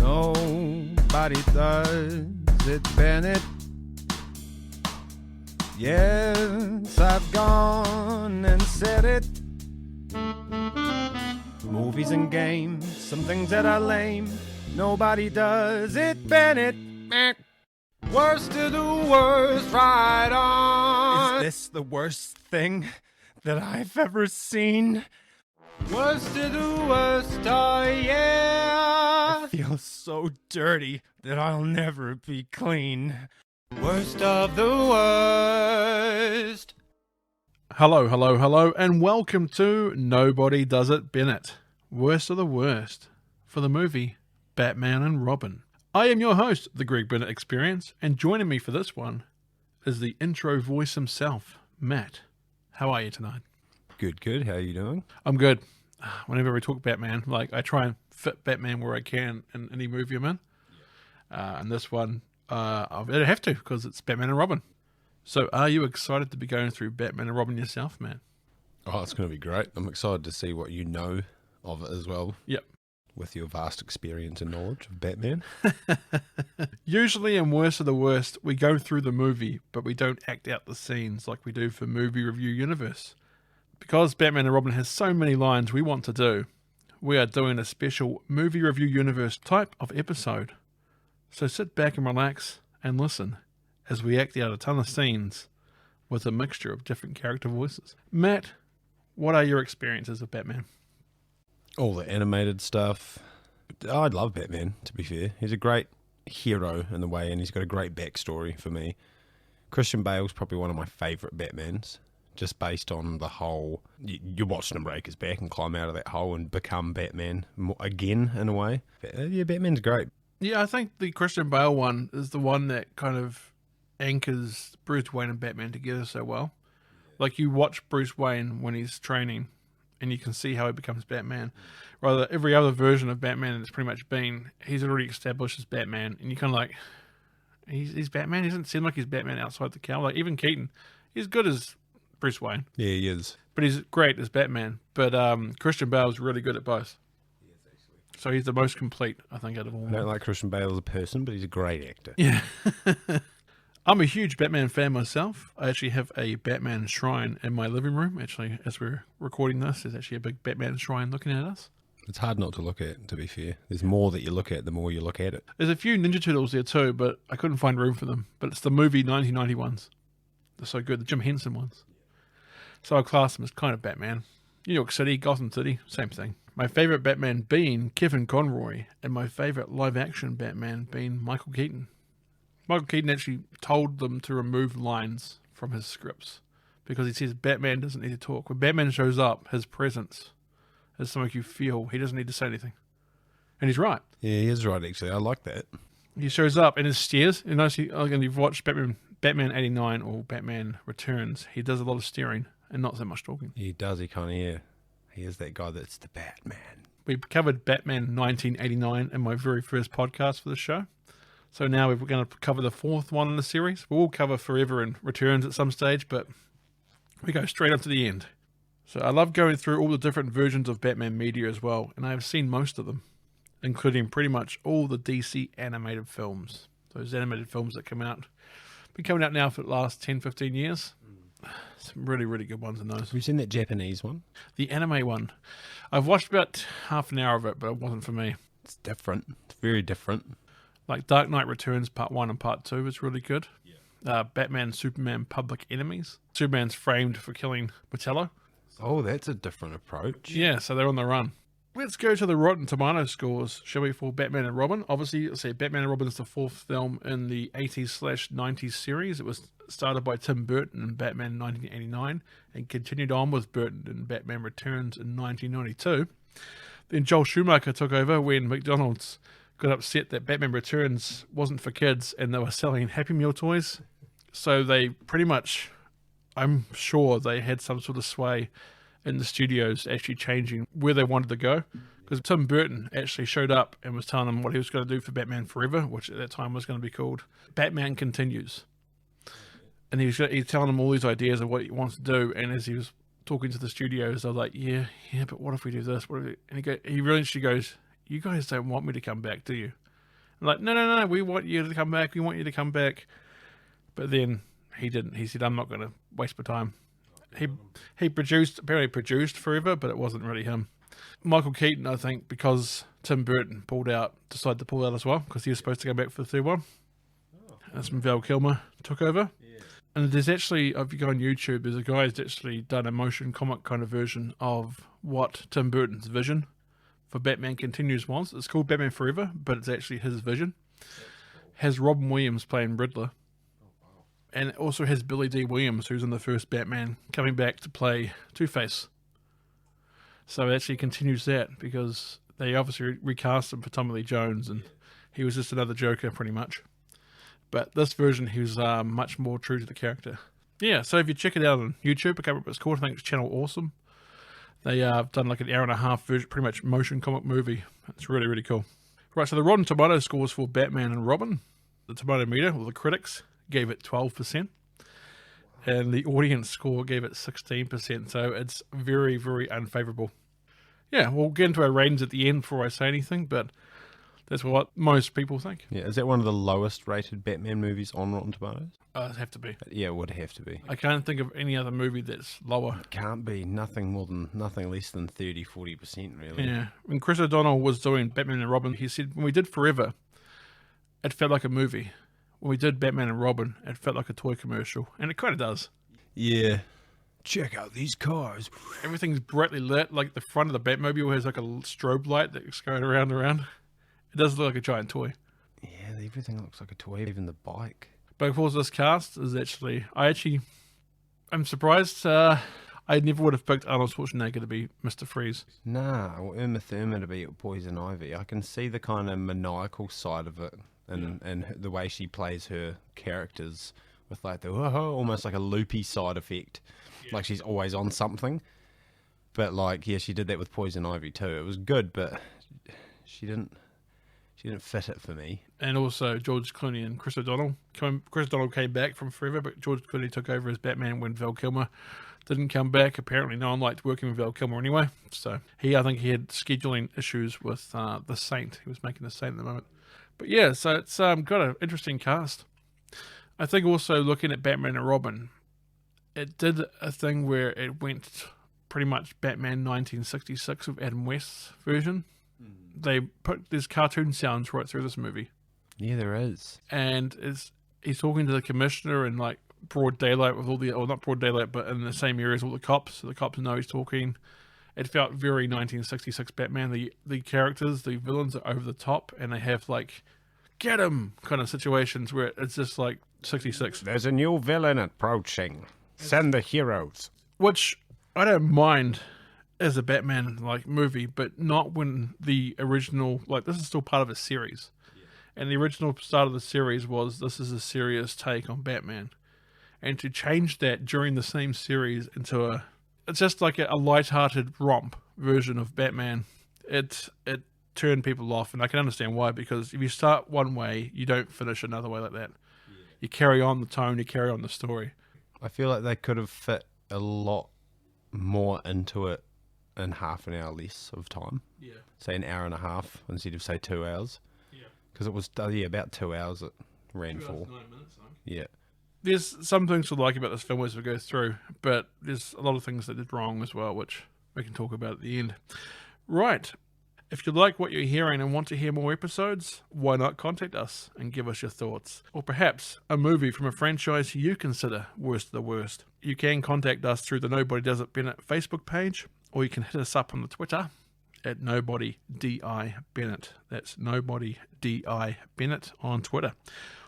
Nobody does it, Bennett. Yes, I've gone and said it. Movies and games, some things that are lame. Nobody does it, Bennett. Worst to the worst, right on. Is this the worst thing that I've ever seen? Worst to the worst, oh yeah. I feel so dirty that I'll never be clean. Worst of the worst. Hello, and welcome to Nobody Does It, Bennett. Worst of the worst for the movie Batman and Robin. I am your host, the Greg Bennett Experience, and joining me for this one is the intro voice himself, Matt. How are you tonight? Good. How are you doing? I'm good. Whenever we talk Batman, I try and fit Batman where I can in any movie I'm in. And this one, I have to because it's Batman and Robin. So are you excited to be going through Batman and Robin yourself, man? Oh, it's going to be great. I'm excited to see what you know of it as well. Yep. With your vast experience and knowledge of Batman. Usually in Worst of the Worst, we go through the movie, but we don't act out the scenes like we do for Movie Review Universe. Because Batman and Robin has so many lines we want to do, we are doing a special Movie Review Universe type of episode. So sit back and relax and listen as we act out a ton of scenes with a mixture of different character voices. Matt, what are your experiences of Batman? All the animated stuff. I love Batman, to be fair. He's a great hero in the way, and he's got a great backstory for me. Christian Bale's probably one of my favourite Batmans, just based on the whole, you're watching him break his back and climb out of that hole and become Batman again, in a way. Yeah, Batman's great. Yeah, I think the Christian Bale one is the one that kind of anchors Bruce Wayne and Batman together so well. Like, you watch Bruce Wayne when he's training, and you can see how he becomes Batman. Rather, every other version of Batman that's pretty much been, he's already established as Batman, and you kind of like, he's Batman. He doesn't seem like he's Batman outside the cowl. Like, even Keaton, he's good as Bruce Wayne. Yeah, he is. But he's great as Batman. But Christian Bale's really good at both. He is, actually. So he's the most complete, I think, out of all. I don't like Christian Bale as a person, but he's a great actor. Yeah. I'm a huge Batman fan myself. I actually have a Batman shrine in my living room. Actually, as we're recording this, there's actually a big Batman shrine looking at us. It's hard not to look at, to be fair. There's more that you look at, the more you look at it. There's a few Ninja Turtles there too, but I couldn't find room for them. But it's the movie 1990 ones. They're so good, the Jim Henson ones. So I class them as kind of Batman. New York City, Gotham City, same thing. My favourite Batman being Kevin Conroy, and my favourite live-action Batman being Michael Keaton. Michael Keaton actually told them to remove lines from his scripts because he says Batman doesn't need to talk. When Batman shows up, his presence is something you feel. He doesn't need to say anything. And he's right. Yeah, he is right, actually. I like that. He shows up and his stares. You know, and you've watched Batman 89 or Batman Returns. He does a lot of staring and not so much talking. He does. He kind of, yeah. He is that guy that's the Batman. We covered Batman 1989 in my very first podcast for the show. So now we're going to cover the fourth one in the series. We'll cover Forever and Returns at some stage, but we go straight up to the end. So I love going through all the different versions of Batman media as well, and I have seen most of them, including pretty much all the DC animated films. Those animated films that come out, been coming out now for the last 10, 15 years. Some really, really good ones in those. Have you seen that Japanese one? The anime one. I've watched about half an hour of it, but it wasn't for me. It's different. It's very different. Like Dark Knight Returns Part 1 and Part 2 is really good. Yeah. Batman, Superman, Public Enemies. Superman's framed for killing Metallo. Oh, that's a different approach. Yeah, so they're on the run. Let's go to the Rotten Tomato scores, shall we, for Batman and Robin? Obviously, let's say Batman and Robin is the fourth film in the 80s/90s series. It was started by Tim Burton in Batman 1989 and continued on with Burton in Batman Returns in 1992. Then Joel Schumacher took over when McDonald's got upset that Batman Returns wasn't for kids and they were selling Happy Meal toys. So they pretty much, I'm sure they had some sort of sway in the studios actually changing where they wanted to go. Because Tim Burton actually showed up and was telling them what he was going to do for Batman Forever, which at that time was going to be called Batman Continues. And he's telling them all these ideas of what he wants to do. And as he was talking to the studios, they're like, yeah, but what if we do this? What if we... And he really goes, you guys don't want me to come back, do you? Like, no, we want you to come back. We want you to come back. But then he didn't. He said, I'm not going to waste my time. He apparently produced Forever, but it wasn't really him. Michael Keaton, I think, because Tim Burton decided to pull out as well, because he was supposed to go back for the third one. That's when Val Kilmer took over. Yeah. And there's actually, if you go on YouTube, there's a guy who's actually done a motion comic kind of version of what Tim Burton's vision for Batman Continues was. It's called Batman Forever, but it's actually his vision. Has Robin Williams playing Riddler. And it also has Billy D. Williams, who's in the first Batman, coming back to play Two-Face. So it actually continues that, because they obviously recast him for Tommy Lee Jones, and he was just another Joker, pretty much. But this version, he was much more true to the character. Yeah, so if you check it out on YouTube, I can't remember what it's called. I think it's Channel Awesome. They have done like an hour and a half version, pretty much motion comic movie. It's really, really cool. Right, so the Rotten Tomatoes scores for Batman and Robin. The tomato meter, or the critics, gave it 12%. And the audience score gave it 16%. So it's very, very unfavourable. Yeah, we'll get into our ratings at the end before I say anything, but that's what most people think. Yeah, is that one of the lowest rated Batman movies on Rotten Tomatoes? It'd have to be. Yeah, it would have to be. I can't think of any other movie that's lower. It can't be. Nothing less than 30-40%, really. Yeah. When Chris O'Donnell was doing Batman and Robin, he said, when we did Forever, it felt like a movie. When we did Batman and Robin, it felt like a toy commercial. And it kind of does. Yeah. Check out these cars. Everything's brightly lit. Like the front of the Batmobile has like a strobe light that's going around and around. It does look like a giant toy. Yeah, everything looks like a toy, even the bike. But of course, this cast is I'm surprised. I never would have picked Arnold Schwarzenegger to be Mr. Freeze. Nah, or Uma Thurman to be Poison Ivy. I can see the kind of maniacal side of it, and the way she plays her characters with like the almost like a loopy side effect, like she's always on something. But like, yeah, she did that with Poison Ivy too. It was good, but she didn't fit it for me. And also George Clooney and Chris O'Donnell. Chris O'Donnell came back from Forever, but George Clooney took over as Batman when Val Kilmer didn't come back. Apparently no one liked working with Val Kilmer anyway. So I think he had scheduling issues with The Saint. He was making The Saint at the moment. But yeah, so it's got an interesting cast. I think also looking at Batman and Robin, it did a thing where it went pretty much Batman 1966 with Adam West's version. They put there's cartoon sounds right through this movie. Yeah, there is. And he's talking to the commissioner in like broad daylight with all the, or not broad daylight, but in the same area as all the cops. So the cops know he's talking. It felt very 1966 Batman. The characters, the villains are over the top, and they have like get him kind of situations where it's just like 66. There's a new villain approaching. Send the heroes. Which I don't mind as a Batman like movie, but not when the original, like this is still part of a series. Yeah. And the original start of the series was this is a serious take on Batman. And to change that during the same series into it's just like a light-hearted romp version of Batman. It turned people off, and I can understand why, because if you start one way, you don't finish another way like that. Yeah. You carry on the tone, you carry on the story. I feel like they could have fit a lot more into it in half an hour less of time. Yeah. Say an hour and a half instead of say 2 hours. Yeah. Because it was about 2 hours it ran for. 2 hours, 9 minutes, though. Yeah. There's some things to like about this film as we go through, but there's a lot of things that did wrong as well, which we can talk about at the end. Right. If you like what you're hearing and want to hear more episodes, why not contact us and give us your thoughts? Or perhaps a movie from a franchise you consider worst of the worst. You can contact us through the Nobody Does It Bennett Facebook page, or you can hit us up on the Twitter at NobodyDIBennett. That's NobodyDIBennett on Twitter.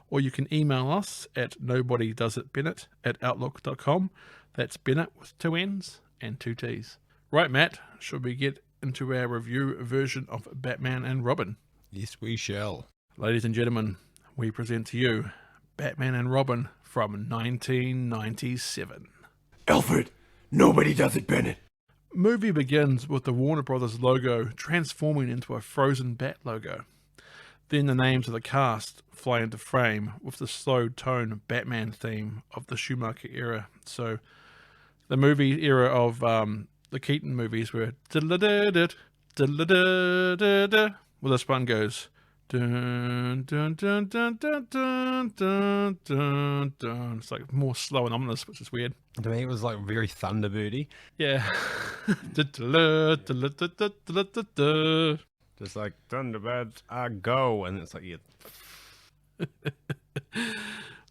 Or you can email us at nobodydoesitbennett@outlook.com. That's Bennett with 2 N's and 2 T's. Right, Matt, should we get into our review version of Batman and Robin? Yes, we shall. Ladies and gentlemen, we present to you Batman and Robin from 1997. Alfred, nobody does it, Bennett. Movie begins with the Warner Brothers logo transforming into a frozen bat logo. Then the names of the cast fly into frame with the slow tone Batman theme of the Schumacher era. So the movie era of the Keaton movies were well, this one goes Dun, dun, dun, dun, dun, dun, dun, dun, dun. It's like more slow and ominous, which is weird. To me, it was like very Thunderbirdy. Yeah. Just like Thunderbirds, I go, and it's like yeah.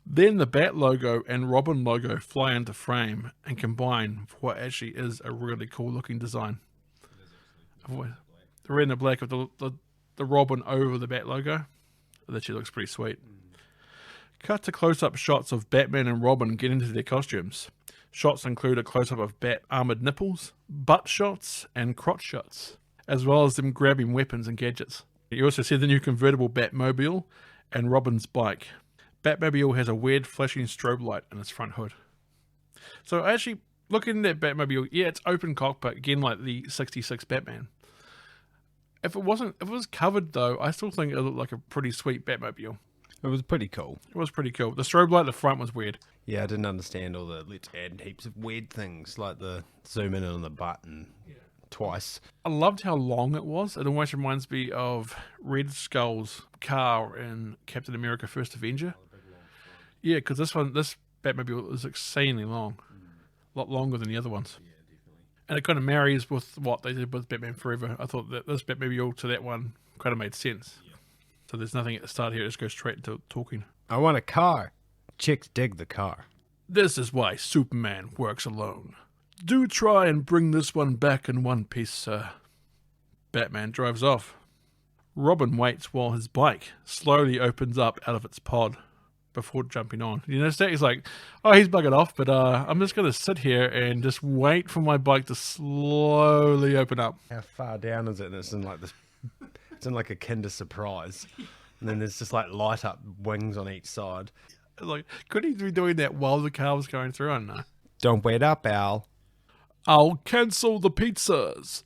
Then the Bat logo and Robin logo fly into frame and combine for what actually is a really cool looking design. The red and the black of the Robin over the Bat logo. That actually looks pretty sweet. Cut to close-up shots of Batman and Robin get into their costumes. Shots include a close-up of Bat armored nipples, butt shots, and crotch shots, as well as them grabbing weapons and gadgets. You also see the new convertible Batmobile and Robin's bike. Batmobile has a weird flashing strobe light in its front hood. So actually, looking at Batmobile, yeah, it's open cockpit, again like the 66 Batman. If it was covered though, I still think it looked like a pretty sweet Batmobile. It was pretty cool. It was pretty cool. The strobe light at the front was weird. Yeah, I didn't understand all the let's add heaps of weird things like the zoom in on the button twice. I loved how long it was. It almost reminds me of Red Skull's car in Captain America: First Avenger. Yeah, because this Batmobile is insanely long, a lot longer than the other ones. Yeah, definitely. And it kind of marries with what they did with Batman Forever. I thought that this Batmobile to that one kind of made sense. Yeah. So there's nothing at the start here. It just goes straight into talking. I want a car. Chicks dig the car. This is why Superman works alone. Do try and bring this one back in one piece, sir. Batman drives off. Robin waits while his bike slowly opens up out of its pod before jumping on. You notice that? He's like, oh, he's buggered off, but I'm just going to sit here and just wait for my bike to slowly open up. How far down is it? And it's in like this... It's in like a Kinder Surprise. And then there's just like light up wings on each side. Like, could he be doing that while the car was going through? I don't know. Don't wait up, Al. I'll cancel the pizzas.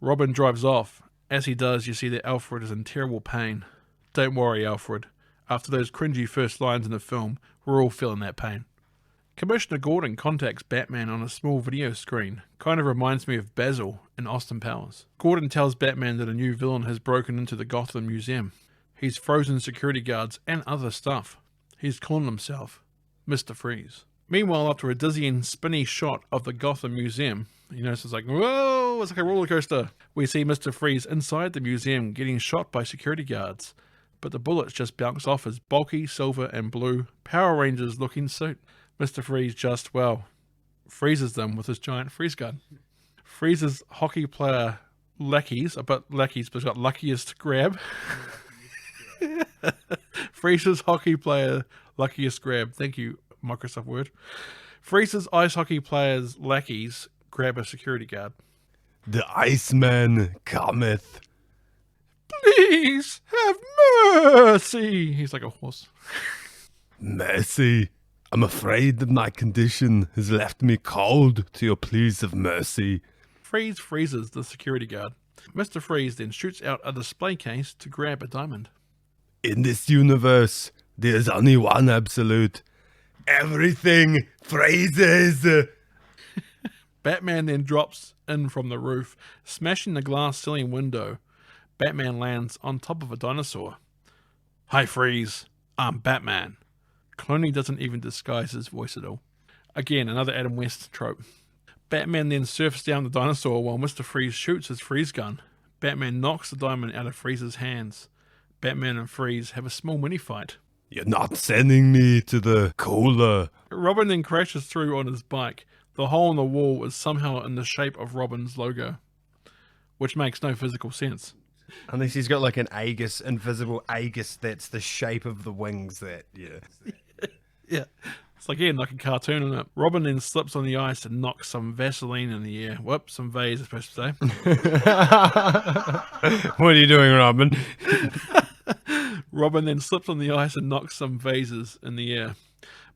Robin drives off. As he does, you see that Alfred is in terrible pain. Don't worry, Alfred. After those cringy first lines in the film, we're all feeling that pain. Commissioner Gordon contacts Batman on a small video screen. Kind of reminds me of Basil in Austin Powers. Gordon tells Batman that a new villain has broken into the Gotham Museum. He's frozen security guards and other stuff. He's calling himself Mr. Freeze. Meanwhile, after a dizzying, spinny shot of the Gotham Museum, you notice it's like, whoa, it's like a roller coaster. We see Mr. Freeze inside the museum getting shot by security guards, but the bullets just bounce off his bulky silver and blue Power Rangers looking suit. Mr. Freeze just, well, freezes them with his giant freeze gun. Freeze's hockey player lackeys, but he's got luckiest grab. Freeze's hockey player luckiest grab. Thank you, Microsoft Word. Freeze's ice hockey players lackeys grab a security guard. The Iceman cometh. Please have mercy. He's like a horse. Mercy. I'm afraid that my condition has left me cold to your pleas of mercy. Freeze freezes the security guard. Mr. Freeze then shoots out a display case to grab a diamond. In this universe, there's only one absolute. Everything freezes. Batman then drops in from the roof, smashing the glass ceiling window. Batman lands on top of a dinosaur. Hi, Freeze. I'm Batman. Clooney doesn't even disguise his voice at all. Again, another Adam West trope. Batman then surfs down the dinosaur while Mr. Freeze shoots his freeze gun. Batman knocks the diamond out of Freeze's hands. Batman and Freeze have a small mini-fight. You're not sending me to the cooler. Robin then crashes through on his bike. The hole in the wall is somehow in the shape of Robin's logo, which makes no physical sense. Unless he's got like an Aegis, invisible Aegis that's the shape of the wings that, yeah. Yeah. It's like, yeah, like a cartoon, isn't it? Robin then slips on the ice and knocks some Vaseline in the air. Whoops, some vase, I'm supposed to say. What are you doing, Robin? Robin then slips on the ice and knocks some vases in the air.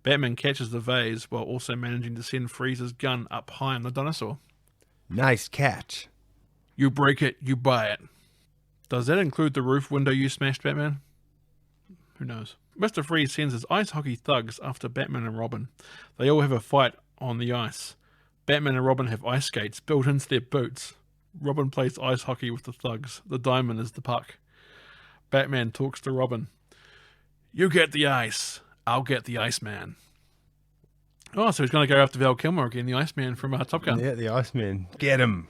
Batman catches the vase while also managing to send Freeze's gun up high on the dinosaur. Nice catch. You break it, you buy it. Does that include the roof window you smashed, Batman? Who knows? Mr. Freeze sends his ice hockey thugs after Batman and Robin. They all have a fight on the ice. Batman and Robin have ice skates built into their boots. Robin plays ice hockey with the thugs. The diamond is the puck. Batman talks to Robin. You get the ice. I'll get the Iceman. Oh, so he's going to go after Val Kilmer again, the Iceman from Top Gun. Yeah, the Iceman. Get him.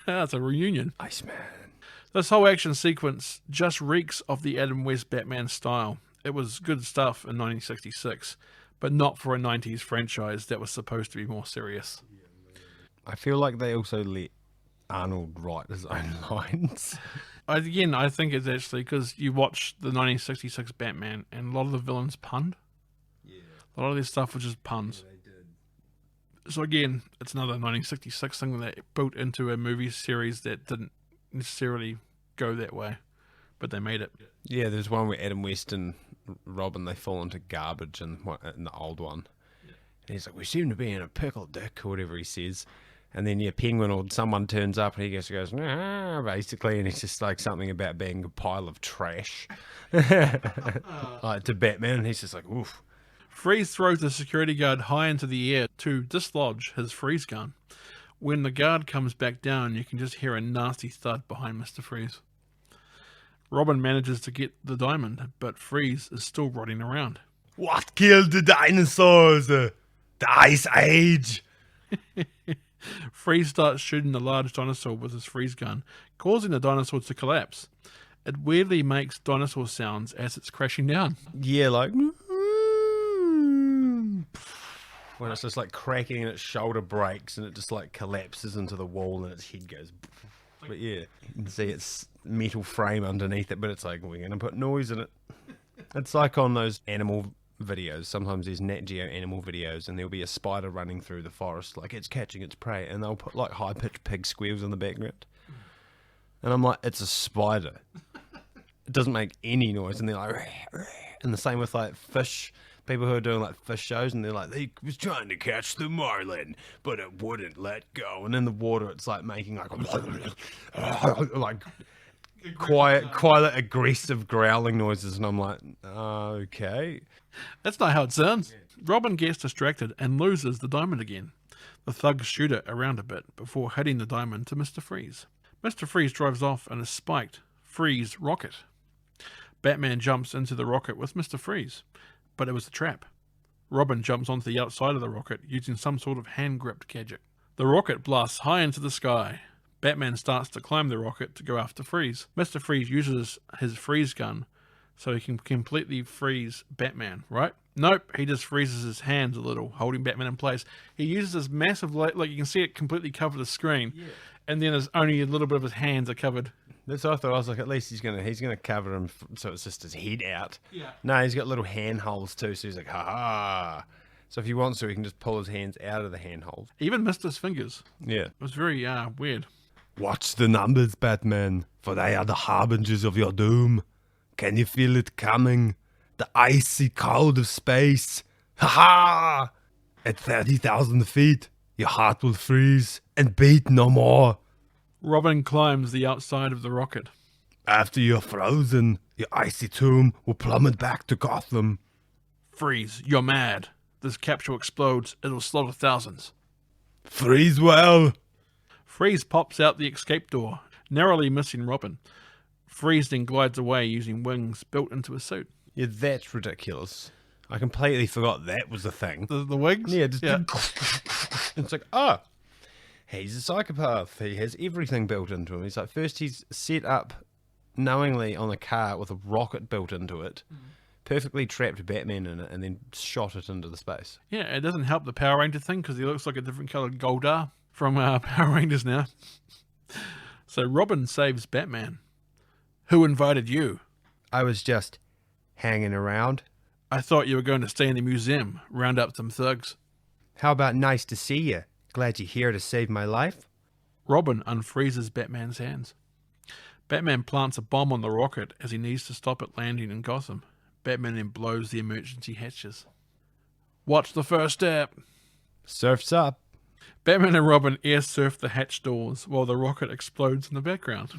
That's a reunion. Iceman. This whole action sequence just reeks of the Adam West Batman style. It was good stuff in 1966, but not for a 90s franchise that was supposed to be more serious. I feel like they also let Arnold write his own lines. I think it's actually because you watch the 1966 Batman and a lot of the villains punned. Yeah. A lot of their stuff was just puns. Yeah, they did. So again, it's another 1966 thing that built into a movie series that didn't necessarily go that way, but they made it. Yeah, there's one where Adam West and Robin, they fall into garbage in the old one. Yeah. And he's like, we seem to be in a pickle, Dick, or whatever he says. And then, Penguin or someone turns up and he just goes, nah, basically, and it's just like something about being a pile of trash. Like to Batman, and he's just like, oof. Freeze throws the security guard high into the air to dislodge his freeze gun. When the guard comes back down, you can just hear a nasty thud behind Mr. Freeze. Robin manages to get the diamond, but Freeze is still rotting around. What killed the dinosaurs? The Ice Age. Freeze starts shooting the large dinosaur with his freeze gun, causing the dinosaur to collapse. It weirdly makes dinosaur sounds as it's crashing down. Yeah, like when it's just like cracking and its shoulder breaks and it just like collapses into the wall and its head goes. But yeah, you can see its metal frame underneath it, but it's like, we're going to put noise in it. It's like on those animal videos. Sometimes there's Nat Geo animal videos and there'll be a spider running through the forest like it's catching its prey, and they'll put like high-pitched pig squeals in the background, and I'm like, it's a spider. It doesn't make any noise, and they're like and the same with like fish people who are doing like fish shows, and they're like, they was trying to catch the marlin but it wouldn't let go, and in the water it's like making like like quite aggressive growling noises, and I'm like, okay. That's not how it sounds. Robin gets distracted and loses the diamond again. The thugs shoot it around a bit before heading the diamond to Mr. Freeze. Mr. Freeze drives off in a spiked Freeze rocket. Batman jumps into the rocket with Mr. Freeze, but it was a trap. Robin jumps onto the outside of the rocket using some sort of hand-gripped gadget. The rocket blasts high into the sky. Batman starts to climb the rocket to go after Freeze. Mr. Freeze uses his freeze gun so he can completely freeze Batman, right? Nope, he just freezes his hands a little, holding Batman in place. He uses this massive, like you can see it completely cover the screen, and then there's only a little bit of his hands are covered. That's what I thought. I was like, at least he's gonna cover him so it's just his head out. Yeah. No, he's got little hand holes too, so he's like, ha ha. So if he wants to, he can just pull his hands out of the hand holes. Even missed his fingers. Yeah. It was very weird. Watch the numbers, Batman, for they are the harbingers of your doom. Can you feel it coming? The icy cold of space. Ha ha! At 30,000 feet, your heart will freeze and beat no more. Robin climbs the outside of the rocket. After you're frozen, your icy tomb will plummet back to Gotham. Freeze, you're mad. This capsule explodes, it'll slaughter thousands. Freeze well. Freeze pops out the escape door, narrowly missing Robin. Freeze then glides away using wings built into his suit. Yeah, that's ridiculous. I completely forgot that was the thing. The wings? Yeah, just it's like, oh, he's a psychopath. He has everything built into him. He's like, first he's set up knowingly on a car with a rocket built into it, perfectly trapped Batman in it, and then shot it into the space. Yeah, it doesn't help the Power Ranger thing because he looks like a different coloured Goldar from Power Rangers now. So Robin saves Batman. Who invited you? I was just hanging around. I thought you were going to stay in the museum, round up some thugs. How about nice to see you? Glad you're here to save my life. Robin unfreezes Batman's hands. Batman plants a bomb on the rocket as he needs to stop it landing in Gotham. Batman then blows the emergency hatches. Watch the first step. Surf's up. Batman and Robin air surf the hatch doors while the rocket explodes in the background.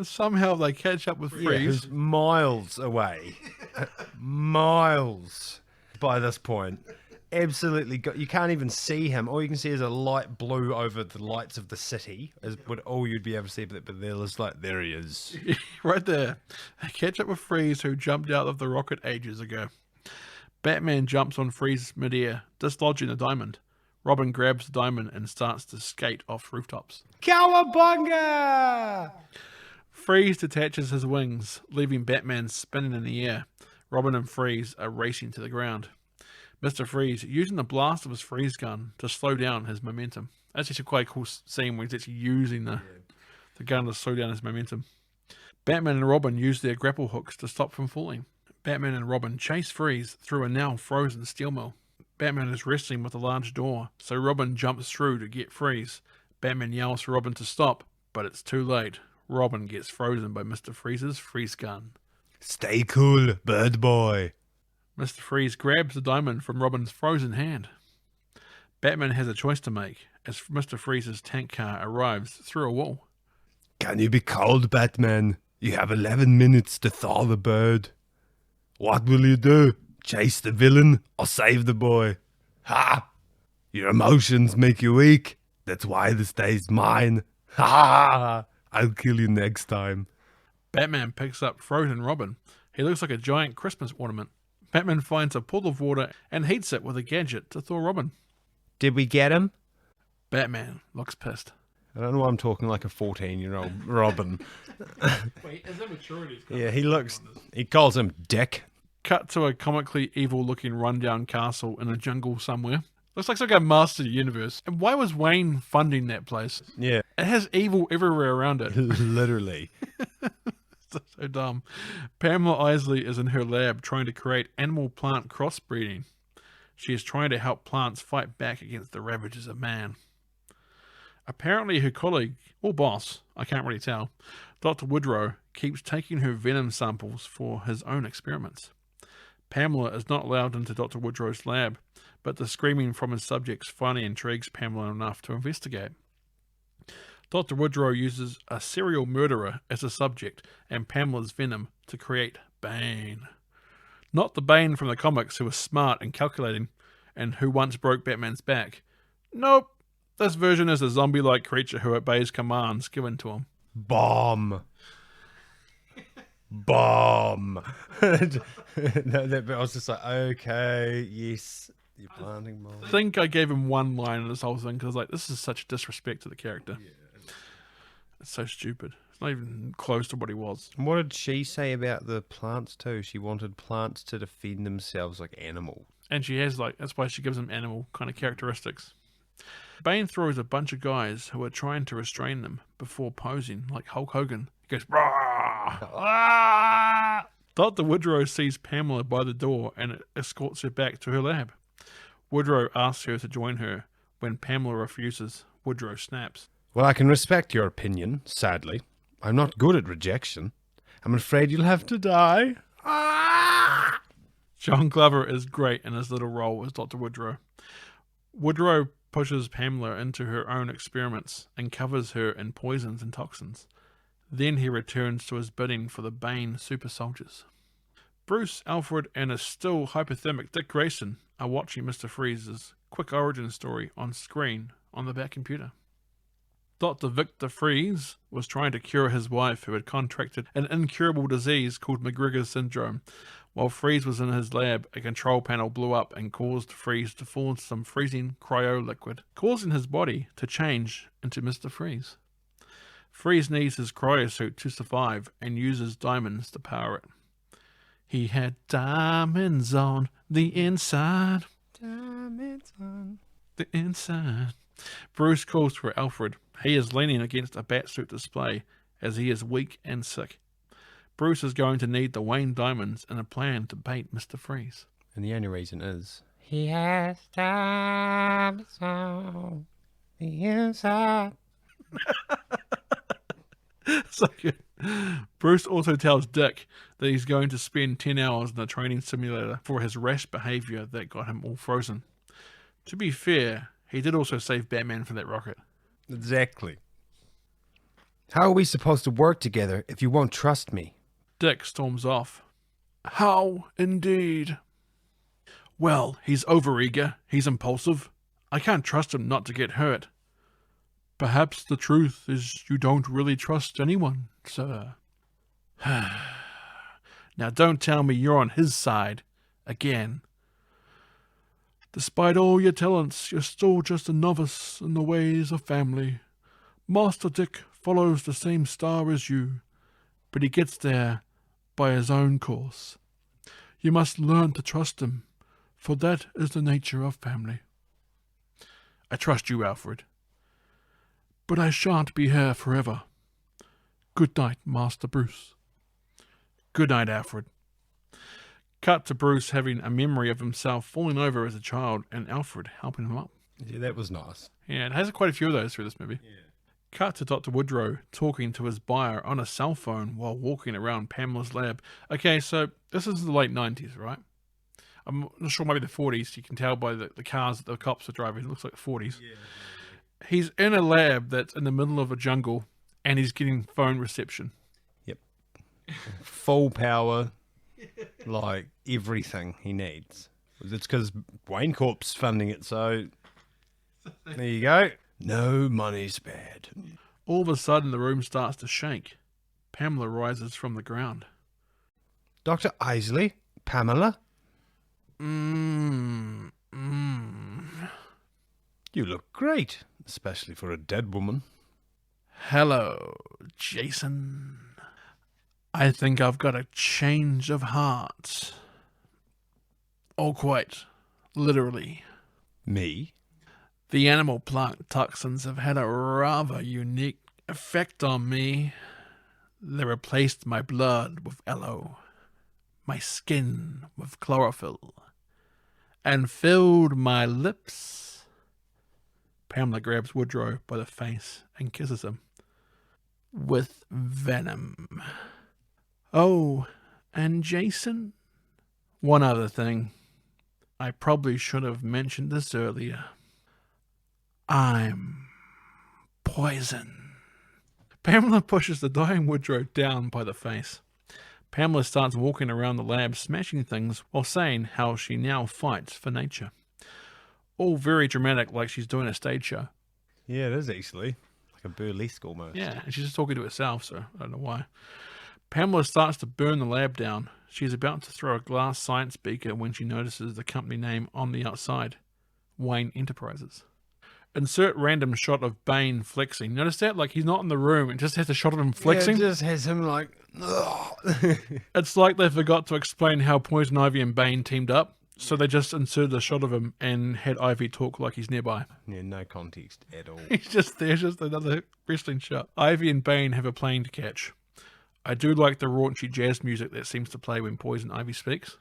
Somehow they catch up with Freeze. Yeah, who's miles away. Miles by this point. absolutely you can't even see him. All you can see is a light blue over the lights of the city. Is what all you'd be able to see. But there's like, there he is. Right there. They catch up with Freeze, who jumped out of the rocket ages ago. Batman jumps on Freeze midair, dislodging the diamond. Robin grabs the diamond and starts to skate off rooftops. Cowabunga! Freeze detaches his wings, leaving Batman spinning in the air. Robin and Freeze are racing to the ground. Mr. Freeze using the blast of his freeze gun to slow down his momentum. That's actually quite a cool scene where he's actually using the gun to slow down his momentum. Batman and Robin use their grapple hooks to stop from falling. Batman and Robin chase Freeze through a now frozen steel mill. Batman is wrestling with a large door, so Robin jumps through to get Freeze. Batman yells for Robin to stop, but it's too late. Robin gets frozen by Mr. Freeze's freeze gun. Stay cool, bird boy. Mr. Freeze grabs the diamond from Robin's frozen hand. Batman has a choice to make as Mr. Freeze's tank car arrives through a wall. Can you be cold, Batman? You have 11 minutes to thaw the bird. What will you do? Chase the villain or save the boy? Ha! Your emotions make you weak. That's why this day's mine. Ha! I'll kill you next time. Batman picks up frozen Robin. He looks like a giant Christmas ornament. Batman finds a pool of water and heats it with a gadget to thaw Robin. Did we get him? Batman looks pissed. I don't know why I'm talking like a 14-year-old Robin. Wait, his immaturity. Yeah, he calls him Dick. Cut to a comically evil-looking rundown castle in a jungle somewhere. Looks like some kind of Master of the Universe. And why was Wayne funding that place? Yeah. It has evil everywhere around it. Literally. So dumb. Pamela Isley is in her lab trying to create animal-plant crossbreeding. She is trying to help plants fight back against the ravages of man. Apparently her colleague, or boss, I can't really tell, Dr. Woodrow, keeps taking her venom samples for his own experiments. Pamela is not allowed into Dr. Woodrow's lab, but the screaming from his subjects finally intrigues Pamela enough to investigate. Dr. Woodrow uses a serial murderer as a subject and Pamela's venom to create Bane. Not the Bane from the comics who was smart and calculating and who once broke Batman's back. Nope, this version is a zombie-like creature who obeys commands given to him. Bomb. Bomb. I was just like, okay, yes, you're planting bomb. I think I gave him one line in this whole thing because I was like, this is such disrespect to the character. Yeah. It's so stupid. It's not even close to what he was. And what did she say about the plants too? She wanted plants to defend themselves like animals. And she has that's why she gives them animal kind of characteristics. Bane throws a bunch of guys who are trying to restrain them before posing like Hulk Hogan. He goes, "Rah!" Dr. Woodrow sees Pamela by the door and escorts her back to her lab. Woodrow asks her to join her. When Pamela refuses, Woodrow snaps. Well, I can respect your opinion, sadly. I'm not good at rejection. I'm afraid you'll have to die. John Glover is great in his little role as Dr. Woodrow. Woodrow pushes Pamela into her own experiments and covers her in poisons and toxins. Then he returns to his bidding for the Bane super soldiers. Bruce, Alfred, and a still hypothermic Dick Grayson are watching Mr. Freeze's quick origin story on screen on the back computer. Dr. Victor Freeze was trying to cure his wife who had contracted an incurable disease called McGregor's syndrome. While Freeze was in his lab, a control panel blew up and caused Freeze to fall into some freezing cryo liquid, causing his body to change into Mr. Freeze. Freeze needs his cryosuit to survive and uses diamonds to power it. He had diamonds on the inside. Diamonds on the inside. Bruce calls for Alfred. He is leaning against a batsuit display as he is weak and sick. Bruce is going to need the Wayne diamonds in a plan to bait Mr. Freeze. And the only reason is he has diamonds on the inside. So good. Bruce also tells Dick that he's going to spend 10 hours in the training simulator for his rash behavior that got him all frozen. To be fair, he did also save Batman from that rocket. Exactly. How are we supposed to work together if you won't trust me? Dick storms off. How indeed? Well, he's overeager, he's impulsive. I can't trust him not to get hurt. Perhaps the truth is you don't really trust anyone, sir. Now don't tell me you're on his side again. Despite all your talents, you're still just a novice in the ways of family. Master Dick follows the same star as you, but he gets there by his own course. You must learn to trust him, for that is the nature of family. I trust you, Alfred. But I shan't be here forever. Good night, Master Bruce. Good night, Alfred. Cut to Bruce having a memory of himself falling over as a child and Alfred helping him up. Yeah, that was nice. Yeah, it has quite a few of those through this movie. Yeah. Cut to Dr. Woodrow talking to his buyer on a cell phone while walking around Pamela's lab. Okay, so this is the late 90s, right? I'm not sure, maybe the 40s. You can tell by the cars that the cops are driving. It looks like 40s. Yeah. He's in a lab that's in the middle of a jungle and he's getting phone reception. Yep. Full power, like everything he needs. It's because Wayne Corp's funding it, so there you go. No money's bad. All of a sudden, the room starts to shake. Pamela rises from the ground. Dr. Isley? Pamela? You look great, especially for a dead woman. Hello, Jason. I think I've got a change of heart. Oh, quite literally. Me? The animal plant toxins have had a rather unique effect on me. They replaced my blood with aloe, my skin with chlorophyll, and filled my lips. Pamela grabs Woodrow by the face and kisses him. With venom. Oh, and Jason? One other thing. I probably should have mentioned this earlier. I'm poison. Pamela pushes the dying Woodrow down by the face. Pamela starts walking around the lab, smashing things, while saying how she now fights for nature. All very dramatic, like she's doing a stage show. Yeah, it is actually. Like a burlesque almost. Yeah, and she's just talking to herself, so I don't know why. Pamela starts to burn the lab down. She's about to throw a glass science beaker when she notices the company name on the outside. Wayne Enterprises. Insert random shot of Bane flexing. Notice that? Like, he's not in the room. It just has a shot of him flexing. Yeah, it just has him like... It's like they forgot to explain how Poison Ivy and Bane teamed up. So they just inserted a shot of him and had Ivy talk like he's nearby. Yeah, no context at all. He's just there, just another wrestling shot. Ivy and Bane have a plane to catch. I do like the raunchy jazz music that seems to play when Poison Ivy speaks.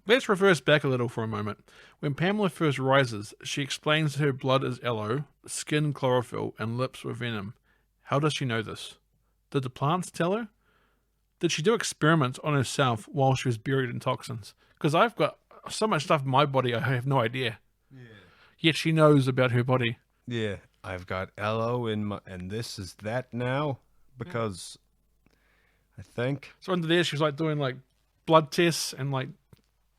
Let's reverse back a little for a moment. When Pamela first rises, she explains her blood is aloe, skin chlorophyll, and lips with venom. How does she know this? Did the plants tell her? Did she do experiments on herself while she was buried in toxins? Because I've got so much stuff in my body, I have no idea. Yeah. Yet she knows about her body. Yeah, I've got aloe in my... And this is that now? Because... I think... So under there, she was like doing like blood tests and like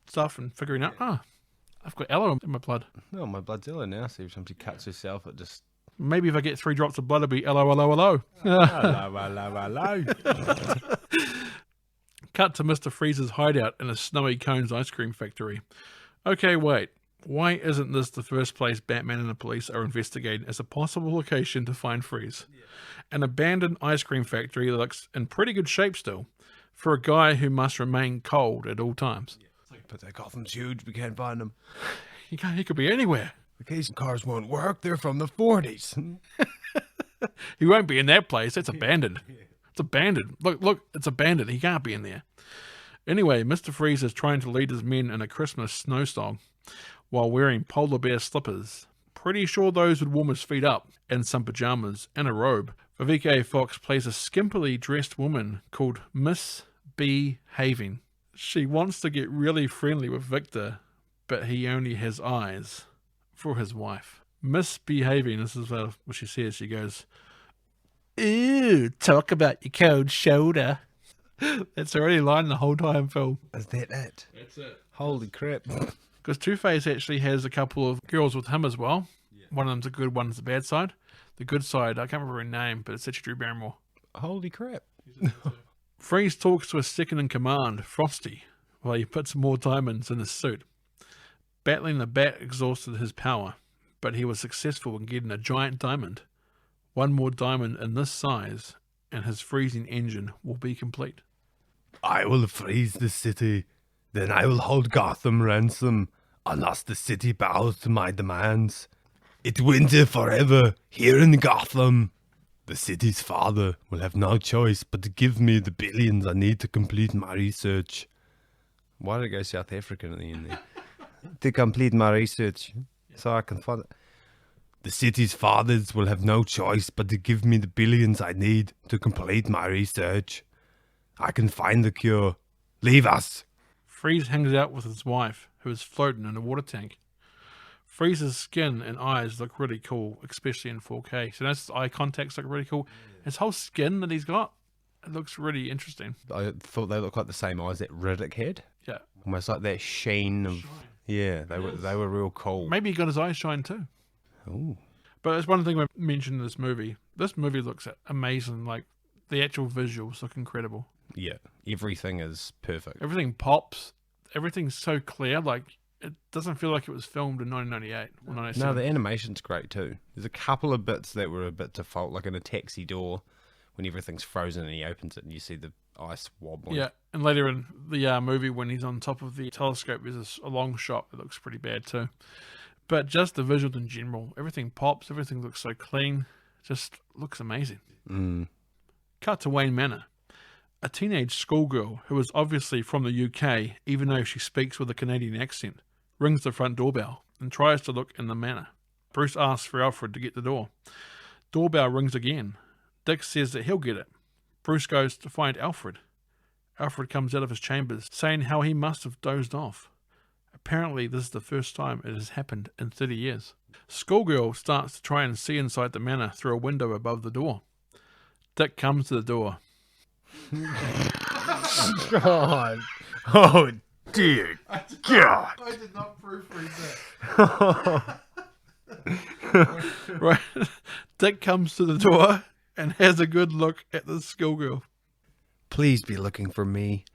stuff and figuring out, I've got aloe in my blood. No, my blood's aloe now, so if somebody cuts herself, it just... Maybe if I get 3 drops of blood, it'll be aloe, aloe, aloe. Aloe. Cut to Mr. Freeze's hideout in a Snowy Cones ice cream factory. Okay, wait. Why isn't this the first place Batman and the police are investigating as a possible location to find Freeze? Yeah. An abandoned ice cream factory that looks in pretty good shape still, for a guy who must remain cold at all times. Yeah. But that Gotham's huge, we can't find him. He could be anywhere. The case cars won't work, they're from the 40s. He won't be in that place, it's abandoned. Yeah. It's abandoned. Look, it's abandoned. He can't be in there. Anyway, Mr. Freeze is trying to lead his men in a Christmas snowstorm while wearing polar bear slippers. Pretty sure those would warm his feet up, and some pajamas and a robe. Vivica A. Fox plays a skimpily dressed woman called Miss Behaving. She wants to get really friendly with Victor, but he only has eyes for his wife. Misbehaving, this is what she says. She goes, "Ooh, talk about your cold shoulder." That's her only line the whole time film. Is that it? That's it. Holy crap. Because Two-Face actually has a couple of girls with him as well. Yeah. One of them's the good, one's the bad side. The good side, I can't remember her name, but it's actually Drew Barrymore. Holy crap. Freeze talks to his second in command, Frosty, while he puts more diamonds in his suit. Battling the Bat exhausted his power, but he was successful in getting a giant diamond. One more diamond in this size, and his freezing engine will be complete. I will freeze the city. Then I will hold Gotham ransom, unless the city bows to my demands. It winter forever here in Gotham. The city's father will have no choice but to give me the billions I need to complete my research. Why did it go South African at the end there? To complete my research, so I can find it. The city's fathers will have no choice but to give me the billions I need to complete my research. I can find the cure. Leave us. Freeze hangs out with his wife, who is floating in a water tank. Freeze's skin and eyes look really cool, especially in 4K. So that's eye contacts look really cool. His whole skin that he's got, it looks really interesting. I thought they looked like the same eyes that Riddick had. Yeah. Almost like that sheen of... Yeah, they were real cool. Maybe he got his eyes shine too. Ooh. But there's one thing I mentioned in this movie. This movie looks amazing. Like, the actual visuals look incredible. Yeah, everything is perfect. Everything pops. Everything's so clear. Like, it doesn't feel like it was filmed in 1998 or 1997. No, the animation's great too. There's a couple of bits that were a bit default, like in a taxi door when everything's frozen and he opens it and you see the ice wobbling. Yeah, and later in the movie when he's on top of the telescope, there's a long shot that looks pretty bad too. But just the visuals in general, everything pops, everything looks so clean, just looks amazing. Cut to Wayne Manor. A teenage schoolgirl, who is obviously from the UK, even though she speaks with a Canadian accent, rings the front doorbell and tries to look in the manor. Bruce asks for Alfred to get the door. Doorbell rings again. Dick says that he'll get it. Bruce goes to find Alfred. Alfred comes out of his chambers, saying how he must have dozed off. Apparently, this is the first time it has happened in 30 years. Schoolgirl starts to try and see inside the manor through a window above the door. Dick comes to the door. God. Oh, dear God. I did not proofread that. Right. Dick comes to the door and has a good look at the schoolgirl. Please be looking for me.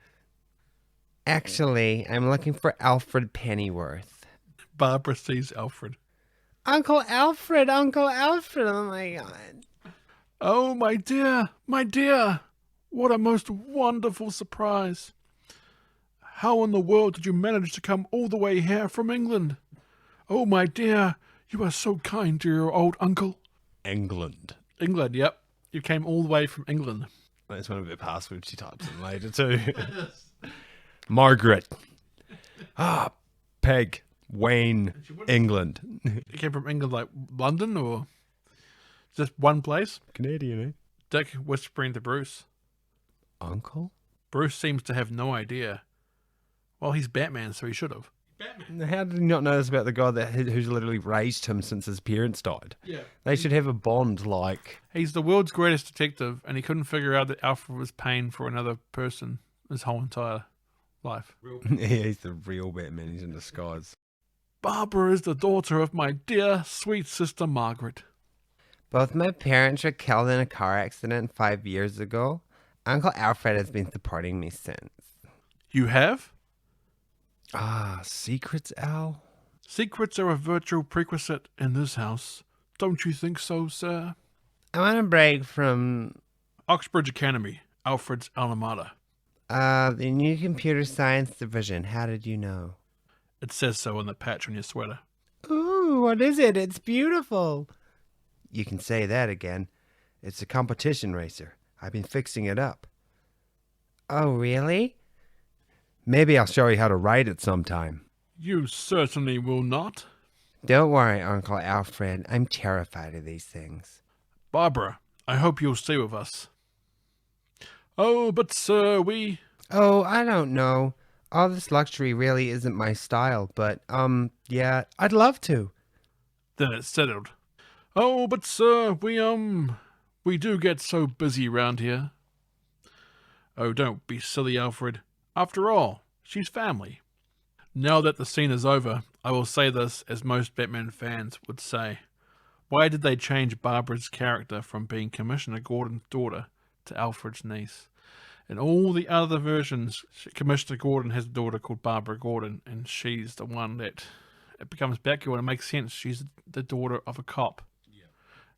Actually, I'm looking for Alfred Pennyworth. Barbara sees Alfred. Uncle Alfred, Uncle Alfred. Oh my God. Oh, my dear, my dear. What a most wonderful surprise. How in the world did you manage to come all the way here from England? Oh, my dear, you are so kind to your old uncle. England. England, yep. You came all the way from England. That's one of her passwords she types in later too. Margaret. Peg. Wayne. England. You came from England, like London, or just one place? Canadian, eh? Dick whispering to Bruce. Uncle? Bruce seems to have no idea. Well, he's Batman, so he should have. Batman. How did he not know this about the guy who's literally raised him since his parents died? Yeah. They should have a bond like... He's the world's greatest detective, and he couldn't figure out that Alfred was paying for another person his whole entire life. Yeah, he's the real Batman. He's in disguise. Barbara is the daughter of my dear, sweet sister Margaret. Both my parents were killed in a car accident 5 years ago. Uncle Alfred has been supporting me since. You have? Secrets, Al? Secrets are a virtual prerequisite in this house. Don't you think so, sir? I want a break from... Oxbridge Academy, Alfred's alma mater. The new computer science division. How did you know? It says so on the patch on your sweater. Ooh, what is it? It's beautiful. You can say that again. It's a competition racer. I've been fixing it up. Oh, really? Maybe I'll show you how to ride it sometime. You certainly will not. Don't worry, Uncle Alfred. I'm terrified of these things. Barbara, I hope you'll stay with us. Oh, but sir, Oh, I don't know. All this luxury really isn't my style, but, yeah, I'd love to. Then it's settled. Oh, but sir, we do get so busy round here. Oh, don't be silly, Alfred. After all, she's family. Now that the scene is over, I will say this as most Batman fans would say. Why did they change Barbara's character from being Commissioner Gordon's daughter to Alfred's niece? In all the other versions, Commissioner Gordon has a daughter called Barbara Gordon, and she's the one that it becomes Batgirl, and it makes sense. She's the daughter of a cop. Yeah.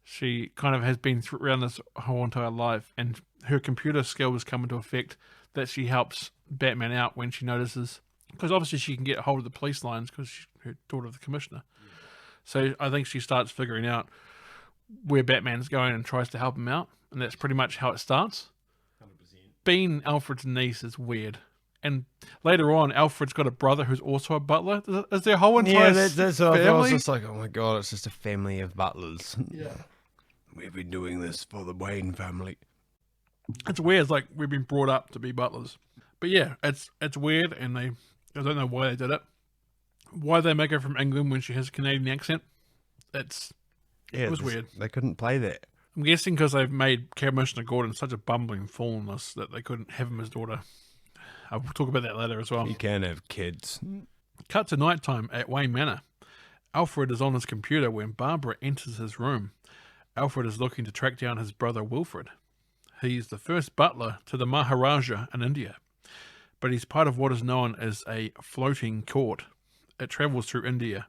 She kind of has been around this whole entire life, and her computer skills come into effect that she helps Batman out when she notices, because obviously she can get hold of the police lines because she's her daughter of the commissioner. Yeah. So I think she starts figuring out where Batman's going and tries to help him out, and that's pretty much how it starts. 100%. Being Alfred's niece is weird. And later on, Alfred's got a brother who's also a butler. Is their whole entire that's what I thought. I was family? just like, oh my god, it's just a family of butlers. Yeah. We've been doing this for the Wayne family. It's weird. It's like we've been brought up to be butlers. But yeah, it's weird, and I don't know why they did it. Why they make her from England when she has a Canadian accent? It was weird. They couldn't play that. I'm guessing because they've made Commissioner Gordon such a bumbling fool in this that they couldn't have him as daughter. I'll talk about that later as well. You can have kids. Cut to nighttime at Wayne Manor. Alfred is on his computer when Barbara enters his room. Alfred is looking to track down his brother Wilfred. He's the first butler to the Maharaja in India, but he's part of what is known as a floating court. It travels through India.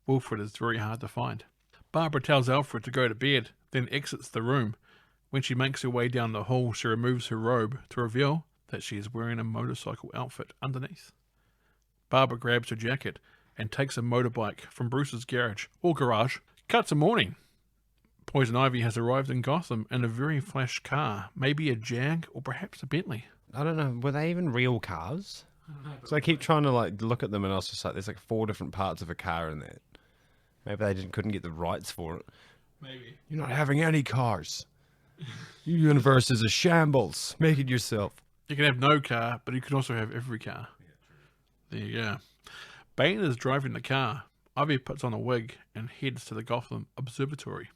Wilfred is very hard to find. Barbara tells Alfred to go to bed, then exits the room. When she makes her way down the hall, she removes her robe to reveal that she is wearing a motorcycle outfit underneath. Barbara grabs her jacket and takes a motorbike from Bruce's garage. Cut to morning. Poison Ivy has arrived in Gotham in a very flash car, maybe a Jag or perhaps a Bentley. I don't know. Were they even real cars? So I keep trying to look at them, and I was just like, there's 4 different parts of a car in that. Maybe they couldn't get the rights for it. Maybe. You're not having any cars. Your universe is a shambles. Make it yourself. You can have no car, but you can also have every car. Yeah, there you go. Bane is driving the car. Ivy puts on a wig and heads to the Gotham Observatory.